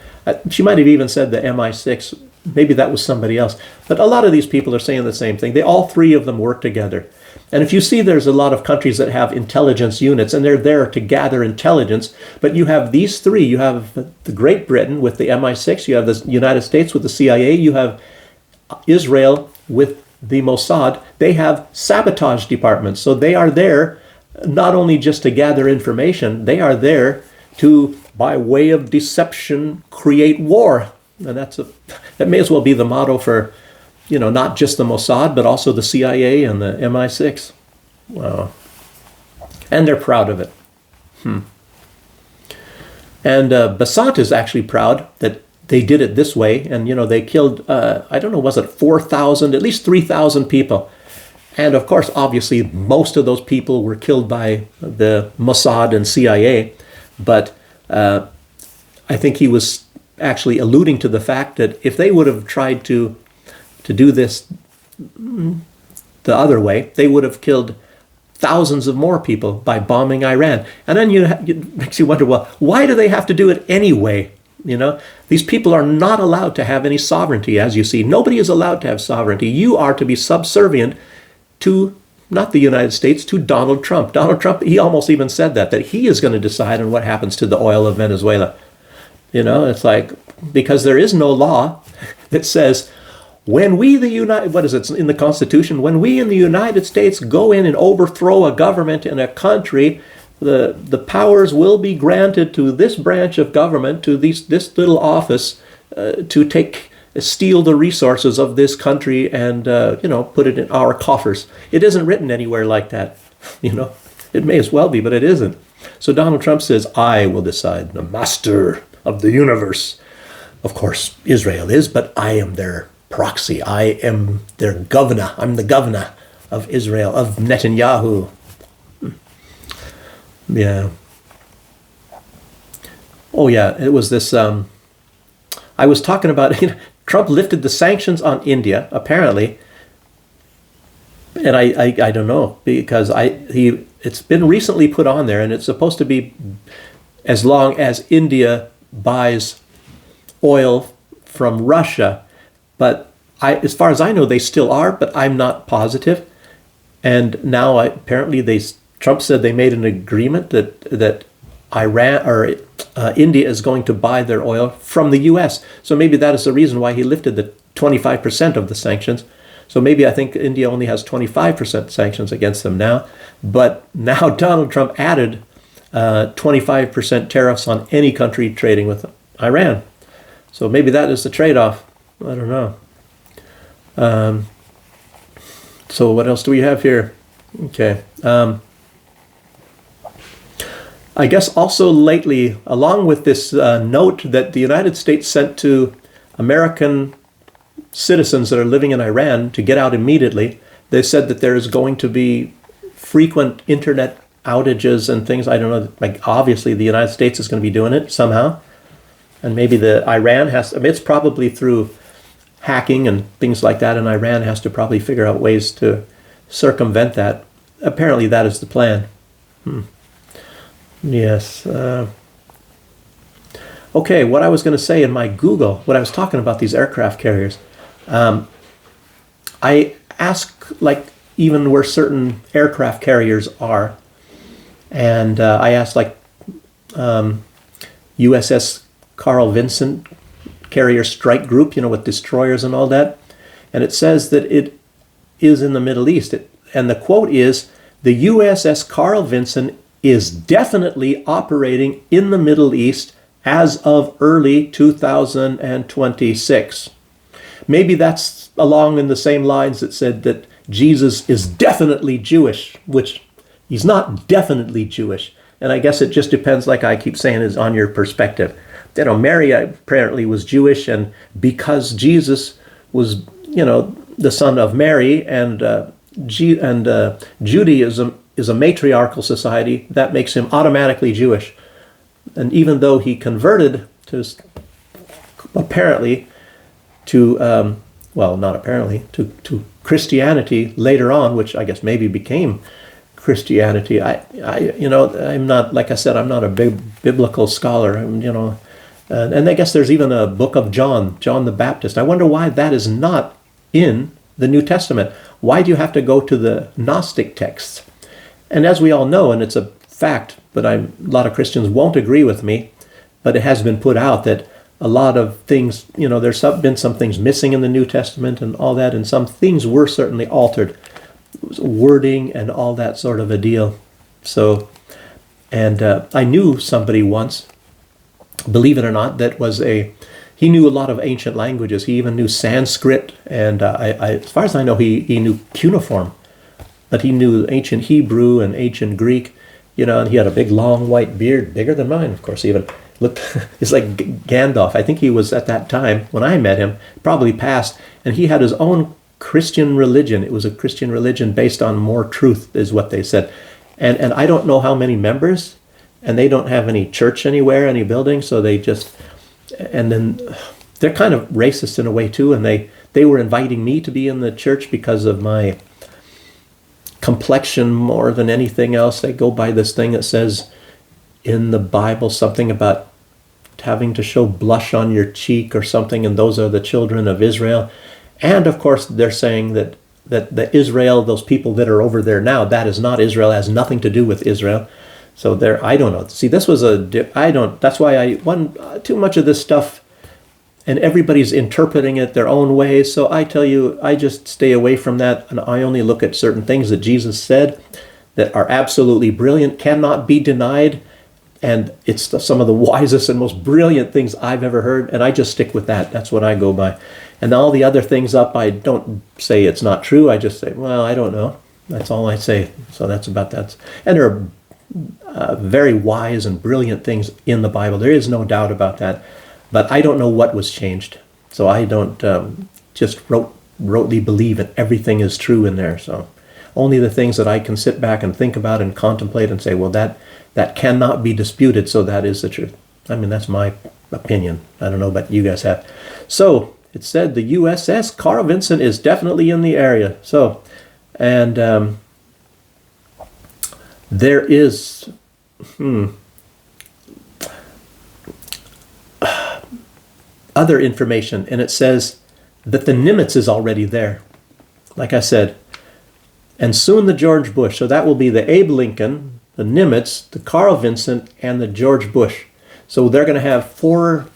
She might have even said the MI6. Maybe that was somebody else. But a lot of these people are saying the same thing. All three of them work together. And if you see, there's a lot of countries that have intelligence units, and they're there to gather intelligence. But you have these three. You have the Great Britain with the MI6. You have the United States with the CIA. You have Israel with the Mossad. They have sabotage departments. So they are there not only just to gather information, they are there to, by way of deception, create war. And that may as well be the motto for, not just the Mossad, but also the CIA and the MI6. Wow. And they're proud of it. And Basant is actually proud that they did it this way. And, they killed, I don't know, was it 4,000, at least 3,000 people. And of course, obviously, most of those people were killed by the Mossad and CIA. But I think he was actually alluding to the fact that if they would have tried to do this the other way, they would have killed thousands of more people by bombing Iran. And then it makes you wonder, well, why do they have to do it anyway? These people are not allowed to have any sovereignty, as you see. Nobody is allowed to have sovereignty. You are to be subservient to, not the United States, to Donald Trump. Donald Trump, he almost even said that he is going to decide on what happens to the oil of Venezuela. It's like, because there is no law that says, when we, in the Constitution, when we in the United States go in and overthrow a government in a country, the powers will be granted to this branch of government, to this little office, to steal the resources of this country and, put it in our coffers. It isn't written anywhere like that. It may as well be, but it isn't. So Donald Trump says, I will decide, the master of the universe. Of course, Israel is, but I am their proxy. I am their governor. I'm the governor of Israel, of Netanyahu. Yeah. Oh, yeah, it was this, I was talking about, Trump lifted the sanctions on India, apparently, and I don't know, because it's been recently put on there, and it's supposed to be as long as India buys oil from Russia. But as far as I know, they still are, but I'm not positive. And now apparently Trump said they made an agreement that Iran or India is going to buy their oil from the U.S. So maybe that is the reason why he lifted the 25% of the sanctions. So maybe I think India only has 25% sanctions against them now. But now Donald Trump added 25% tariffs on any country trading with Iran. So maybe that is the trade-off. I don't know. So what else do we have here? Okay. I guess also lately, along with this note that the United States sent to American citizens that are living in Iran to get out immediately, they said that there is going to be frequent internet outages and things. I don't know, like obviously the United States is going to be doing it somehow. And maybe Iran has, it's probably through hacking and things like that, and Iran has to probably figure out ways to circumvent that. Apparently that is the plan. Yes. Okay, what I was going to say in my Google, when I was talking about these aircraft carriers, I asked like even where certain aircraft carriers are, and I asked like USS Carl Vinson Carrier Strike Group, with destroyers and all that, and it says that is in the Middle East. And the quote is, the USS Carl Vinson is definitely operating in the Middle East as of early 2026. Maybe that's along in the same lines that said that Jesus is definitely Jewish, which he's not definitely Jewish. And I guess it just depends, like I keep saying, is on your perspective. You know, Mary apparently was Jewish, and because Jesus was, you know, the son of Mary, and Judaism is a matriarchal society, that makes him automatically Jewish. And even though he converted to, apparently, to, well, not apparently, to Christianity later on, which I guess maybe became Christianity. You know, I'm not, like I said, I'm not a big biblical scholar, you know, and I guess there's even a book of John the Baptist. I wonder why that is not in the New Testament. Why do you have to go to the Gnostic texts? And as we all know, and it's a fact, but a lot of Christians won't agree with me, but it has been put out that a lot of things, you know, there's been some things missing in the New Testament and all that, and some things were certainly altered. Wording and all that sort of a deal. So, and I knew somebody once, believe it or not, that was he knew a lot of ancient languages. He even knew Sanskrit, and as far as I know, he knew cuneiform, but he knew ancient Hebrew and ancient Greek, you know, and he had a big long white beard, bigger than mine, of course, even. Looked, it's like Gandalf. I think he was, at that time, when I met him, probably passed, and he had his own Christian religion. It was a Christian religion based on more truth, is what they said. And I don't know how many members, and they don't have any church anywhere, any building, so they just, and then they're kind of racist in a way too, and they were inviting me to be in the church because of my complexion more than anything else. They go by this thing that says in the Bible something about having to show blush on your cheek or something, and those are the children of Israel. And of course, they're saying that the Israel, those people that are over there now, that is not Israel, has nothing to do with Israel. So there, I don't know. See, this was that's why too much of this stuff, and everybody's interpreting it their own way. So I tell you, I just stay away from that, and I only look at certain things that Jesus said that are absolutely brilliant, cannot be denied. And it's some of the wisest and most brilliant things I've ever heard, and I just stick with that. That's what I go by. And all the other things up, I don't say it's not true. I just say, well, I don't know. That's all I say. So that's about that. And there are very wise and brilliant things in the Bible. There is no doubt about that. But I don't know what was changed. So I don't just rotely believe that everything is true in there. So only the things that I can sit back and think about and contemplate and say, well, that cannot be disputed, so that is the truth. I mean, that's my opinion. I don't know, but you guys have. So it said the USS Carl Vinson is definitely in the area. So, and there is other information, and it says that the Nimitz is already there, like I said, and soon the George Bush. So that will be the Abe Lincoln, the Nimitz, the Carl Vinson, and the George Bush. So they're going to have 4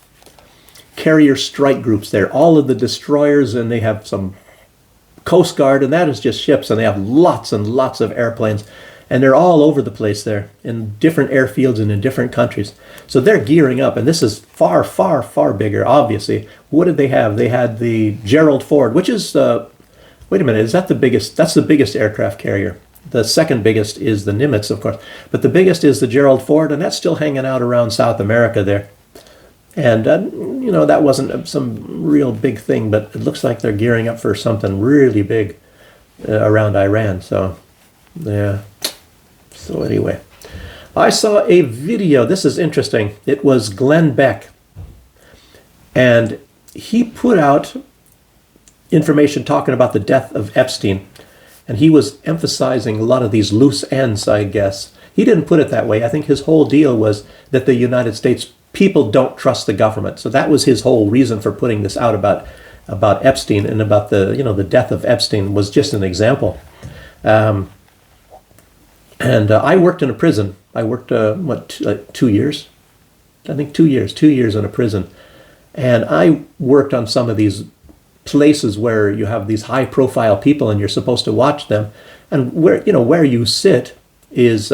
carrier strike groups there, all of the destroyers, and they have some Coast Guard, and that is just ships, and they have lots and lots of airplanes, and they're all over the place there in different airfields and in different countries. So they're gearing up, and this is far, far, far bigger, obviously. What did they have? They had the Gerald Ford, which is, wait a minute, is that the biggest? That's the biggest aircraft carrier. The second biggest is the Nimitz, of course. But the biggest is the Gerald Ford, and that's still hanging out around South America there. And, you know, that wasn't some real big thing, but it looks like they're gearing up for something really big around Iran. So, yeah. So anyway, I saw a video. This is interesting. It was Glenn Beck. And he put out information talking about the death of Epstein. And he was emphasizing a lot of these loose ends, I guess. He didn't put it that way. I think his whole deal was that the United States people don't trust the government. So that was his whole reason for putting this out about Epstein, and about the, you know, the death of Epstein was just an example. And I worked in a prison. I worked, 2 years? I think 2 years in a prison. And I worked on some of these places where you have these high profile people and you're supposed to watch them, and where you sit is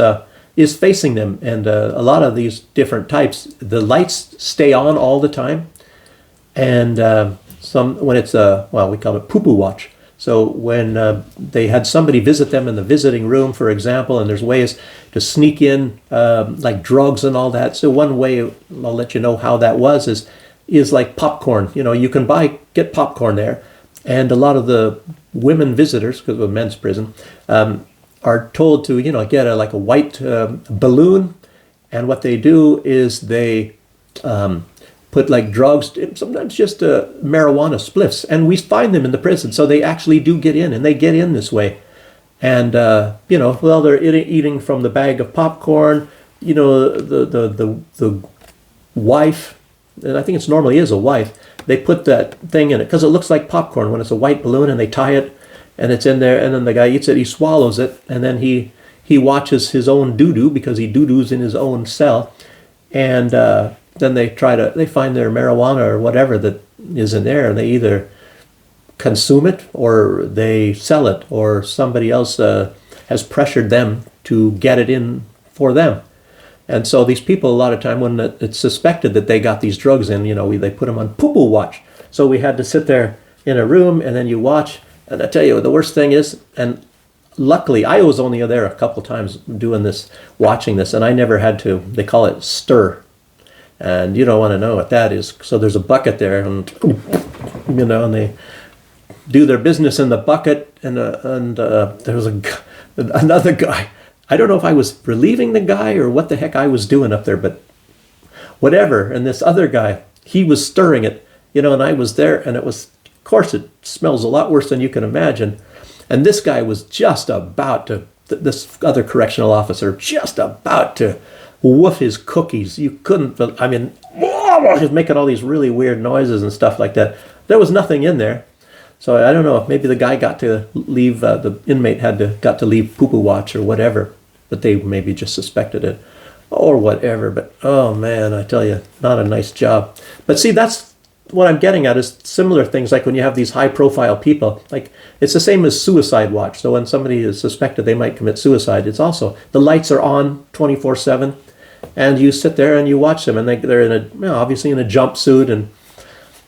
facing them. And a lot of these different types, the lights stay on all the time, and some when it's we call it poo-poo watch. So when they had somebody visit them in the visiting room, for example, and there's ways to sneak in like drugs and all that. So one way I'll let you know how that is like popcorn. You can get popcorn there, and a lot of the women visitors, because of a men's prison, are told to get like a white balloon, and what they do is they put like drugs, sometimes just marijuana spliffs, and we find them in the prison. So they actually do get in, and they get in this way. And they're eating from the bag of popcorn. The wife, and I think it's normally is a wife, they put that thing in it because it looks like popcorn when it's a white balloon, and they tie it, and it's in there, and then the guy eats it, he swallows it, and then he watches his own doo-doo because he doo-doos in his own cell, and then they find their marijuana or whatever that is in there, and they either consume it or they sell it, or somebody else has pressured them to get it in for them. And so these people, a lot of time when it's suspected that they got these drugs in, they put them on poo-poo watch. So we had to sit there in a room, and then you watch. And I tell you, the worst thing is, and luckily I was only there a couple times doing this, watching this, and I never had to, they call it stir. And you don't want to know what that is. So there's a bucket there, and and they do their business in the bucket, and there was another guy. I don't know if I was relieving the guy or what the heck I was doing up there, but whatever. And this other guy, he was stirring it, and I was there, and it was, of course, it smells a lot worse than you can imagine. And this guy was just about to, this other correctional officer, just about to woof his cookies. You couldn't, he was making all these really weird noises and stuff like that. There was nothing in there. So I don't know, maybe the guy got to leave, the inmate got to leave poo-poo watch or whatever, but they maybe just suspected it or whatever. But oh man, I tell you, not a nice job. But see, that's what I'm getting at, is similar things like when you have these high profile people, like it's the same as suicide watch. So when somebody is suspected they might commit suicide, it's also, the lights are on 24/7, and you sit there and you watch them, and they're in obviously in a jumpsuit and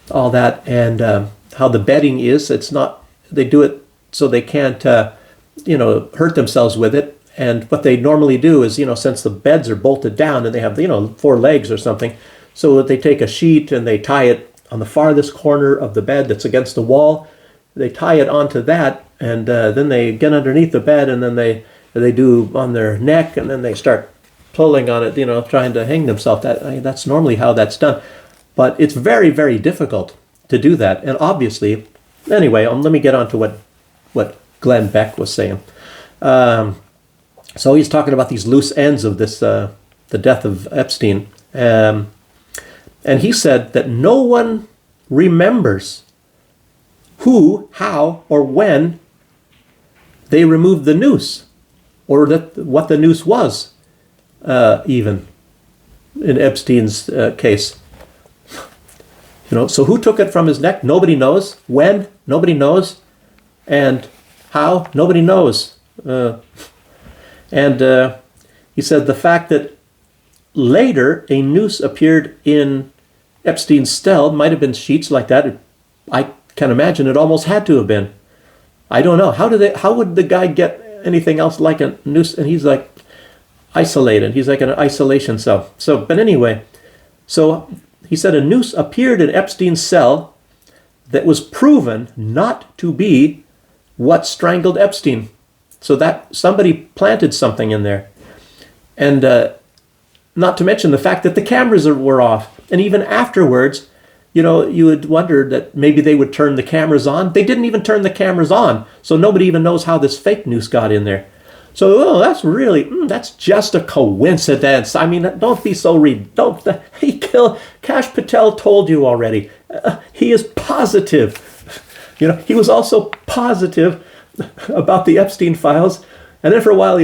all that. And how the bedding is, it's not, they do it so they can't hurt themselves with it. And what they normally do is, since the beds are bolted down and they have 4 legs or something, so they take a sheet and they tie it on the farthest corner of the bed that's against the wall. They tie it onto that, and then they get underneath the bed, and then they do on their neck, and then they start pulling on it, trying to hang themselves. That's normally how that's done. But it's very, very difficult to do that. And obviously, anyway, let me get on to what Glenn Beck was saying. So he's talking about these loose ends of this, the death of Epstein. And he said that no one remembers who, how, or when they removed the noose, or what the noose was, even in Epstein's case. So who took it from his neck? Nobody knows. When? Nobody knows. And how? Nobody knows. And he said the fact that later a noose appeared in Epstein's cell, might have been sheets like that. I can imagine it almost had to have been. I don't know. How would the guy get anything else like a noose? And he's like isolated. He's like in an isolation cell. But anyway, so he said a noose appeared in Epstein's cell that was proven not to be what strangled Epstein. So that somebody planted something in there. And not to mention the fact that the cameras were off. And even afterwards, you would wonder that maybe they would turn the cameras on. They didn't even turn the cameras on. So nobody even knows how this fake noose got in there. So that's just a coincidence. I mean, don't be so Kash Patel told you already. He is positive. He was also positive about the Epstein files. And then for a while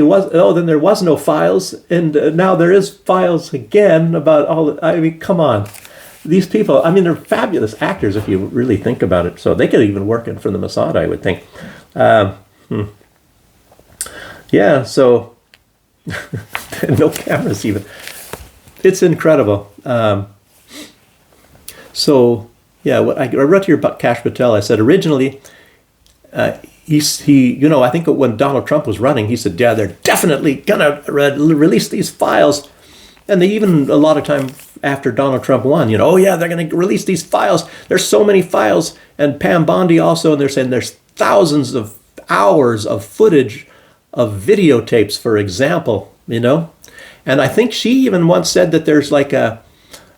then there was no files. And now there is files again about come on. these people, I mean, they're fabulous actors if you really think about it. So they could even work in for the Mossad, I would think. Yeah, so no cameras even. It's incredible. So yeah, what I wrote here about Kash Patel. I said originally, he, you know, I think when Donald Trump was running, he said, yeah, they're definitely gonna release these files. And they even, a lot of time after Donald Trump won, you know, oh yeah, they're going to release these files. There's so many files. And Pam Bondi also, and they're saying there's thousands of hours of footage of videotapes, for example, you know. And I think she even once said that there's like a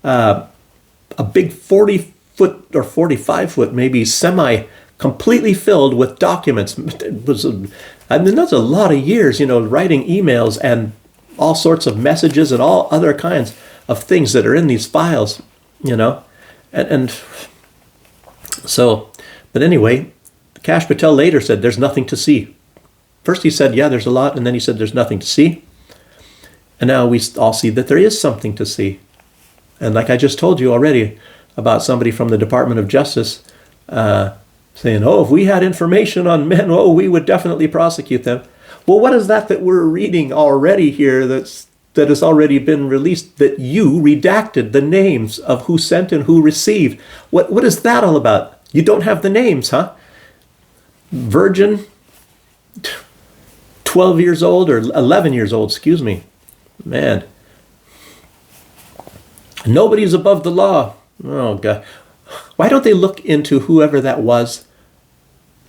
big 40-foot or 45-foot maybe semi completely filled with documents. It was, I mean, that's a lot of years, you know, writing emails and all sorts of messages and all other kinds of things that are in these files, you know. And so, but anyway, Kash Patel later said there's nothing to see. First he said, yeah, there's a lot, and then he said there's nothing to see. And now we all see that there is something to see. And like I just told you already about somebody from the Department of Justice saying, oh, if we had information on men, oh, we would definitely prosecute them. Well, what is that we're reading already here that has already been released, that you redacted the names of who sent and who received? What is that all about? You don't have the names, huh? Virgin, 12 years old, or 11 years old, excuse me. Man. Nobody's above the law. Oh, God. Why don't they look into whoever that was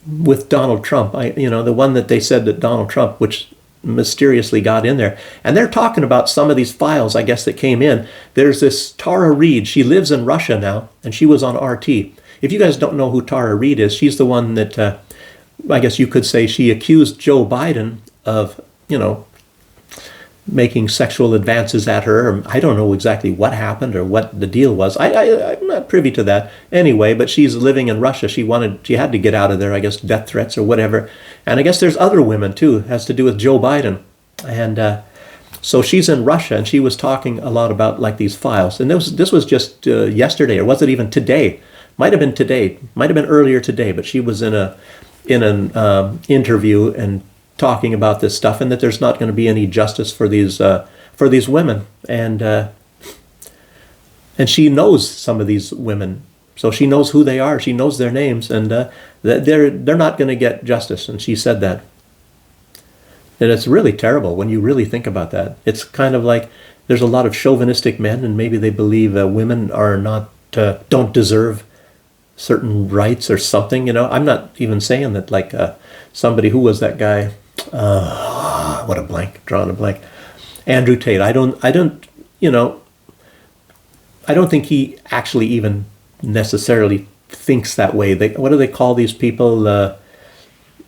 with Donald Trump? You know, the one that they said that Donald Trump, which mysteriously got in there. And they're talking about some of these files, I guess, that came in. There's this Tara Reid. She lives in Russia now, and she was on RT. If you guys don't know who Tara Reid is, she's the one that, I guess you could say, she accused Joe Biden of, you know, making sexual advances at her. I don't know exactly what happened or what the deal was. I'm not privy to that anyway, but she's living in Russia. She had to get out of there, I guess, death threats or whatever. And I guess there's other women too. It has to do with Joe Biden. And so she's in Russia, and she was talking a lot about like these files. And this was just yesterday, or was it even today? Might have been today. Might have been earlier today. But she was in an interview and talking about this stuff, and that there's not going to be any justice for these women, and she knows some of these women, so she knows who they are, she knows their names, and they're not going to get justice, and she said that. And it's really terrible when you really think about that. It's kind of like there's a lot of chauvinistic men, and maybe they believe women are not don't deserve certain rights or something, you know. I'm not even saying that, like somebody, who was that guy? What a blank, drawing a blank. Andrew Tate. I don't, you know, I don't think he actually even necessarily thinks that way. What do they call these people? I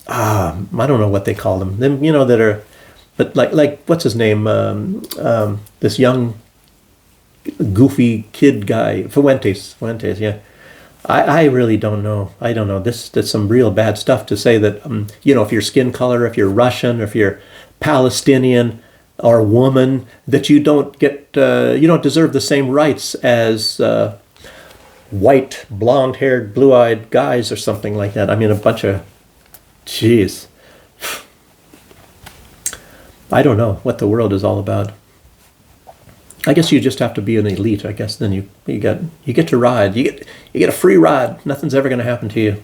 don't know what they call them. Them, you know, that are, but like what's his name? This young, goofy kid guy, Fuentes, yeah. I really don't know. I don't know. That's some real bad stuff to say that, you know, if you're skin color, if you're Russian, if you're Palestinian or woman, that you don't deserve the same rights as white, blonde-haired, blue-eyed guys or something like that. I mean, a bunch of, jeez. I don't know what the world is all about. I guess you just have to be an elite. I guess then you get to ride. You get a free ride. Nothing's ever going to happen to you,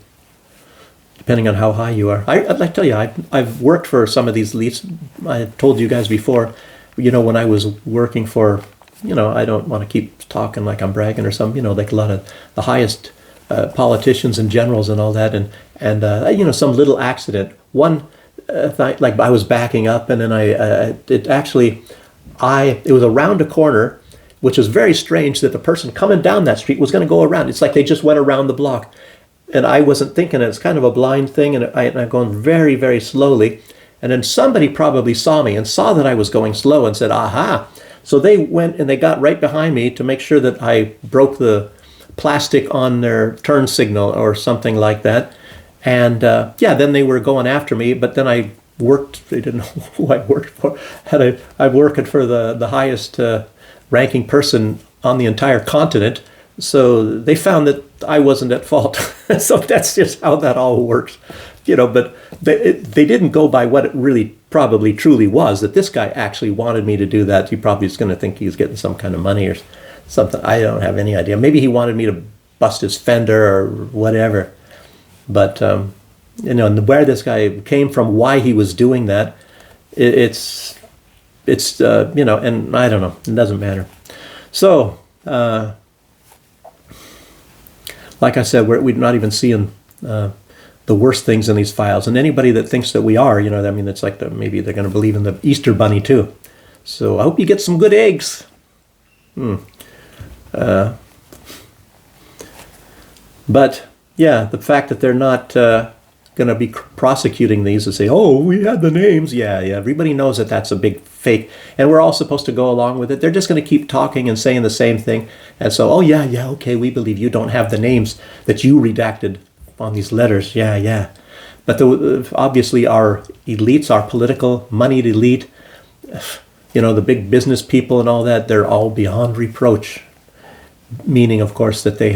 depending on how high you are. I'd like to tell you, I've worked for some of these elites. I told you guys before, you know, when I was working for, you know, I don't want to keep talking like I'm bragging or something, you know, like a lot of the highest politicians and generals and all that, and you know, some little accident. One, like I was backing up, and then it was around a corner, which was very strange that the person coming down that street was going to go around. It's like they just went around the block. And I wasn't thinking, it's kind of a blind thing, and I'm going very, very slowly. And then somebody probably saw me and saw that I was going slow and said, aha. So they went and they got right behind me to make sure that I broke the plastic on their turn signal or something like that. And then they were going after me, but then I worked, they didn't know who I worked for. I'm working for the highest ranking person on the entire continent, So they found that I wasn't at fault. So that's just how that all works, But they didn't go by what it really probably truly was. That this guy actually wanted me to do that. He probably is going to think he's getting some kind of money or something. I don't have any idea. Maybe he wanted me to bust his fender or whatever. But and where this guy came from, why he was doing that, it's and I don't know. It doesn't matter. So. Like I said, we're not even seeing the worst things in these files. And anybody that thinks that we are, it's like maybe they're going to believe in the Easter Bunny too. So I hope you get some good eggs. But yeah, the fact that they're not going to be prosecuting these and say, oh, we had the names. Yeah, everybody knows that that's a big fake. And we're all supposed to go along with it. They're just going to keep talking and saying the same thing. And so, oh, yeah, okay, we believe you don't have the names that you redacted on these letters. Yeah. But obviously our elites, our political moneyed elite, the big business people and all that, they're all beyond reproach. Meaning, of course, that they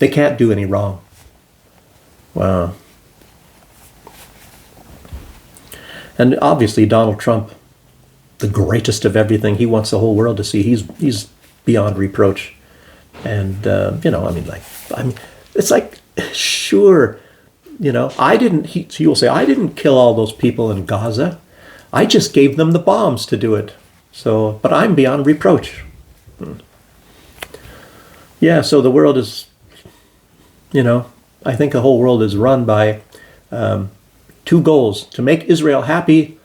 can't do any wrong. Wow. And obviously Donald Trump, the greatest of everything, he wants the whole world to see he's beyond reproach. And it's like, sure, he will say, I didn't kill all those people in Gaza. I just gave them the bombs to do it. So, but I'm beyond reproach. Yeah, so the world is, I think the whole world is run by two goals: to make Israel happy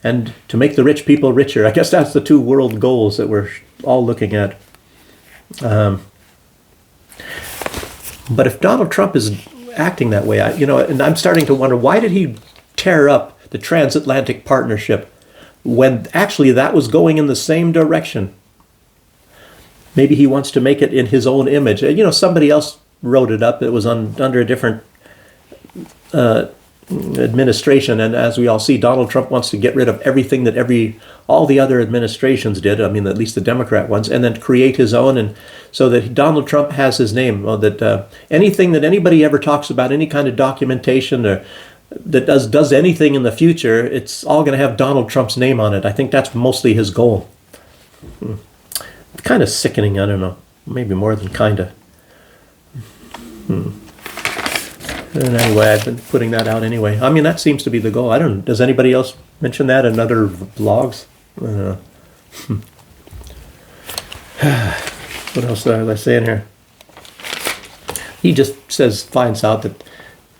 and to make the rich people richer. I guess that's the two world goals that we're all looking at. But if Donald Trump is acting that way, and I'm starting to wonder, why did he tear up the transatlantic partnership when actually that was going in the same direction? Maybe he wants to make it in his own image. Somebody else wrote it up. It was under a different administration, and as we all see, Donald Trump wants to get rid of everything that all the other administrations did. At least the Democrat ones, and then create his own, and so that Donald Trump has his name. That anything that anybody ever talks about, any kind of documentation or that does anything in the future, it's all going to have Donald Trump's name on it. I think that's mostly his goal. It's kind of sickening. I don't know, maybe more than kind of. And anyway, I've been putting that out anyway. That seems to be the goal. I don't know. Does anybody else mention that in other vlogs? What else was I saying here? He just finds out that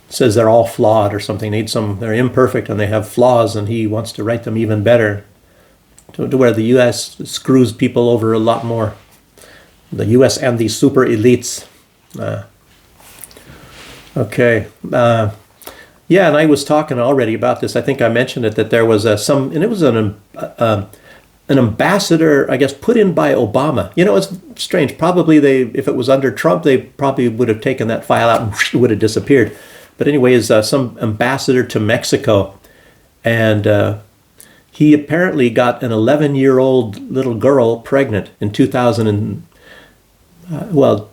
says they're all flawed or something. They're imperfect and they have flaws, and he wants to write them even better to where the U.S. screws people over a lot more. The U.S. and the super elites. Okay. Yeah, and I was talking already about this. I think I mentioned it, that there was and it was an ambassador, I guess, put in by Obama. It's strange. Probably if it was under Trump, they probably would have taken that file out and it would have disappeared. But anyway, is some ambassador to Mexico, and he apparently got an 11-year-old little girl pregnant in 2000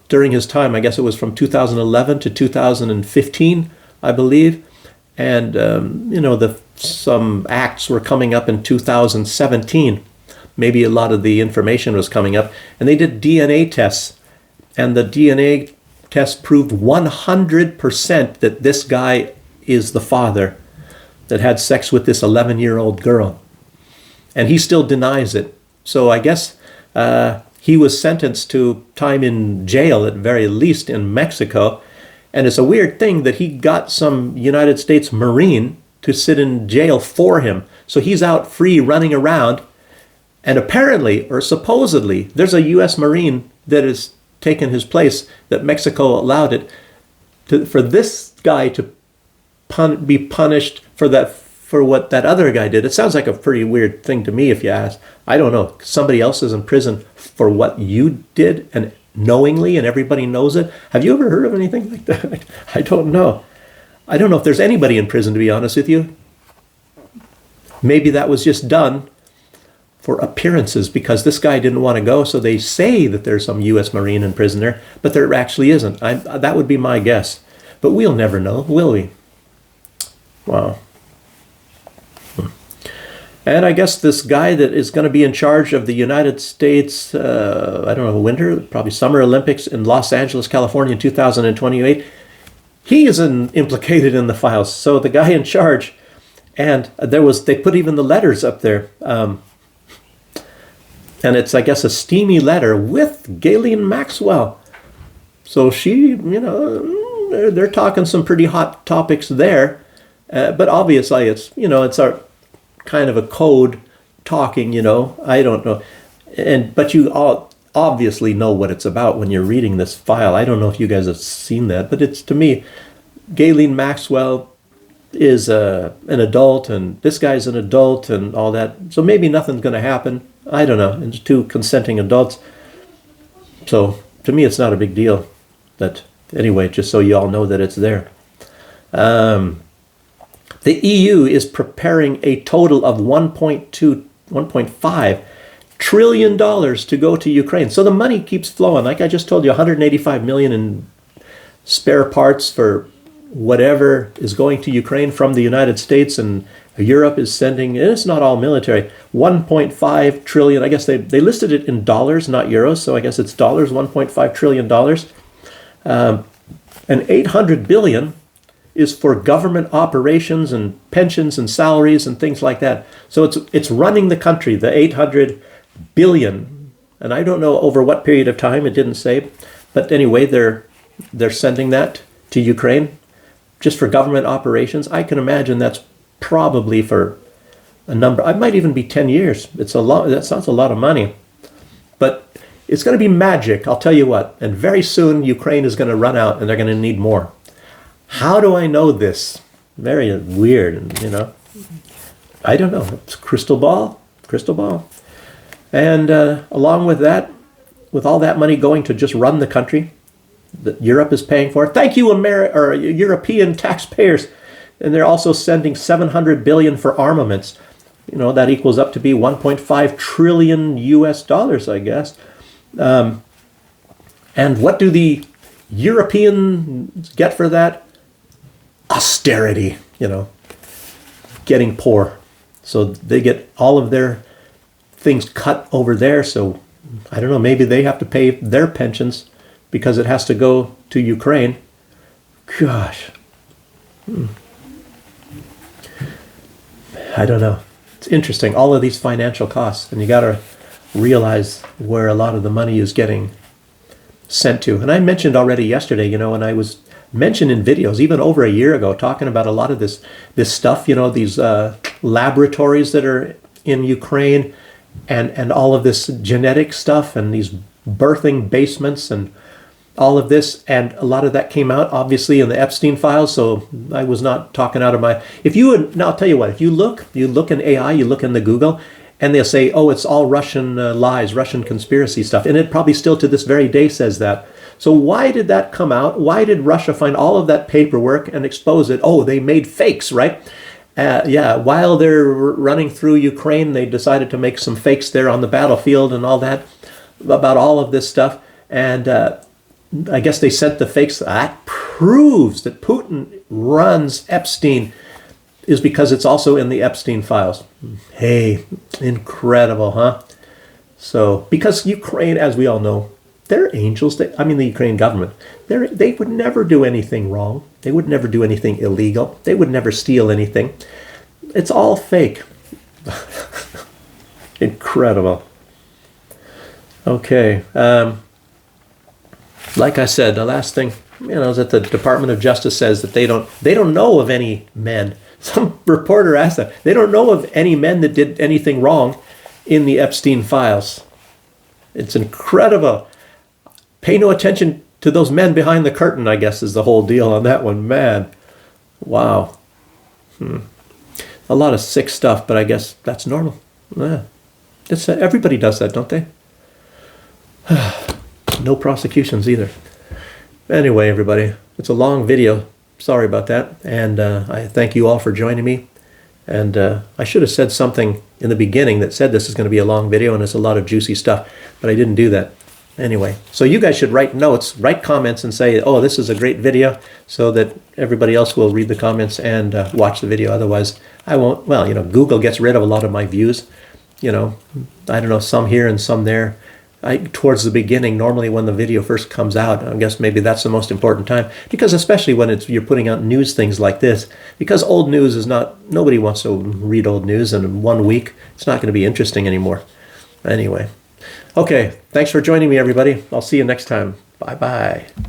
during his time. I guess it was from 2011 to 2015, I believe. And, some acts were coming up in 2017. Maybe a lot of the information was coming up. And they did DNA tests. And the DNA test proved 100% that this guy is the father that had sex with this 11-year-old girl. And he still denies it. So I guess he was sentenced to time in jail, at very least, in Mexico. And it's a weird thing that he got some United States Marine to sit in jail for him. So he's out free running around. And apparently, or supposedly, there's a U.S. Marine that has taken his place, that Mexico allowed it for this guy to be punished for what that other guy did. It sounds like a pretty weird thing to me, if you ask. I don't know. Somebody else is in prison for what you did, and knowingly, and everybody knows it. Have you ever heard of anything like that? I don't know. I don't know if there's anybody in prison, to be honest with you. Maybe that was just done for appearances, because this guy didn't want to go. So they say that there's some U.S. Marine in prison there, but there actually isn't. That would be my guess. But we'll never know, will we? Wow. And I guess this guy that is going to be in charge of the United States, I don't know, winter, probably Summer Olympics in Los Angeles, California in 2028, he is implicated in the files. So the guy in charge, and they put even the letters up there. And it's, I guess, a steamy letter with Ghislaine Maxwell. So she, they're talking some pretty hot topics there. But obviously it's our kind of a code talking, I don't know. But you all obviously know what it's about when you're reading this file. I don't know if you guys have seen that, but it's, to me, Ghislaine Maxwell is an adult, and this guy's an adult and all that. So maybe nothing's going to happen. I don't know. It's two consenting adults. So to me, it's not a big deal. But anyway, just so you all know that it's there. The EU is preparing a total of $1.5 trillion to go to Ukraine. So the money keeps flowing. Like I just told you, 185 million in spare parts for whatever is going to Ukraine from the United States, and Europe is sending, and it's not all military, 1.5 trillion. I guess they listed it in dollars, not euros. So I guess it's dollars, $1.5 trillion. And 800 billion is for government operations and pensions and salaries and things like that. So it's running the country, the 800 billion. And I don't know over what period of time, it didn't say. But anyway, they're sending that to Ukraine just for government operations. I can imagine that's probably for a number, it might even be 10 years. It's a lot, that sounds a lot of money. But it's going to be magic, I'll tell you what. And very soon Ukraine is going to run out and they're going to need more. How do I know this? Very weird, I don't know. It's crystal ball. And along with that, with all that money going to just run the country that Europe is paying for, thank you, European taxpayers. And they're also sending 700 billion for armaments. That equals up to be 1.5 trillion US dollars, I guess. And what do the Europeans get for that? Austerity, getting poor. So they get all of their things cut over there. So I don't know, maybe they have to pay their pensions because it has to go to Ukraine. Gosh. I don't know. It's interesting, all of these financial costs, and you got to realize where a lot of the money is getting sent to. And I mentioned already yesterday, when I was mentioned in videos, even over a year ago, talking about a lot of this stuff, these laboratories that are in Ukraine, and all of this genetic stuff, and these birthing basements, and all of this, and a lot of that came out obviously in the Epstein files. So I was not talking out of my. Now I'll tell you what. If you look in AI, you look in the Google, and they'll say, "Oh, it's all Russian lies, Russian conspiracy stuff," and it probably still to this very day says that. So why did that come out? Why did Russia find all of that paperwork and expose it? Oh, they made fakes, right? While they're running through Ukraine, they decided to make some fakes there on the battlefield and all that, about all of this stuff. And I guess they sent the fakes. That proves that Putin runs Epstein, is because it's also in the Epstein files. Hey, incredible, huh? So, because Ukraine, as we all know, they're angels. The Ukrainian government, they would never do anything wrong. They would never do anything illegal. They would never steal anything. It's all fake. Incredible. Okay. Like I said, the last thing, is that the Department of Justice says that they don't know of any men. Some reporter asked that. They don't know of any men that did anything wrong in the Epstein files. It's incredible. Pay no attention to those men behind the curtain, I guess, is the whole deal on that one. Man, wow. A lot of sick stuff, but I guess that's normal. Yeah. Everybody does that, don't they? No prosecutions either. Anyway, everybody, it's a long video. Sorry about that. And I thank you all for joining me. And I should have said something in the beginning that said this is going to be a long video and it's a lot of juicy stuff, but I didn't do that. Anyway, so you guys should write notes, write comments and say, oh, this is a great video, so that everybody else will read the comments and watch the video. Otherwise, I won't. Well, Google gets rid of a lot of my views. I don't know, some here and some there. Towards the beginning, normally when the video first comes out, I guess maybe that's the most important time, because especially when you're putting out news things like this, because old news is nobody wants to read old news, and in 1 week, it's not going to be interesting anymore. Anyway. Okay, thanks for joining me, everybody. I'll see you next time. Bye-bye.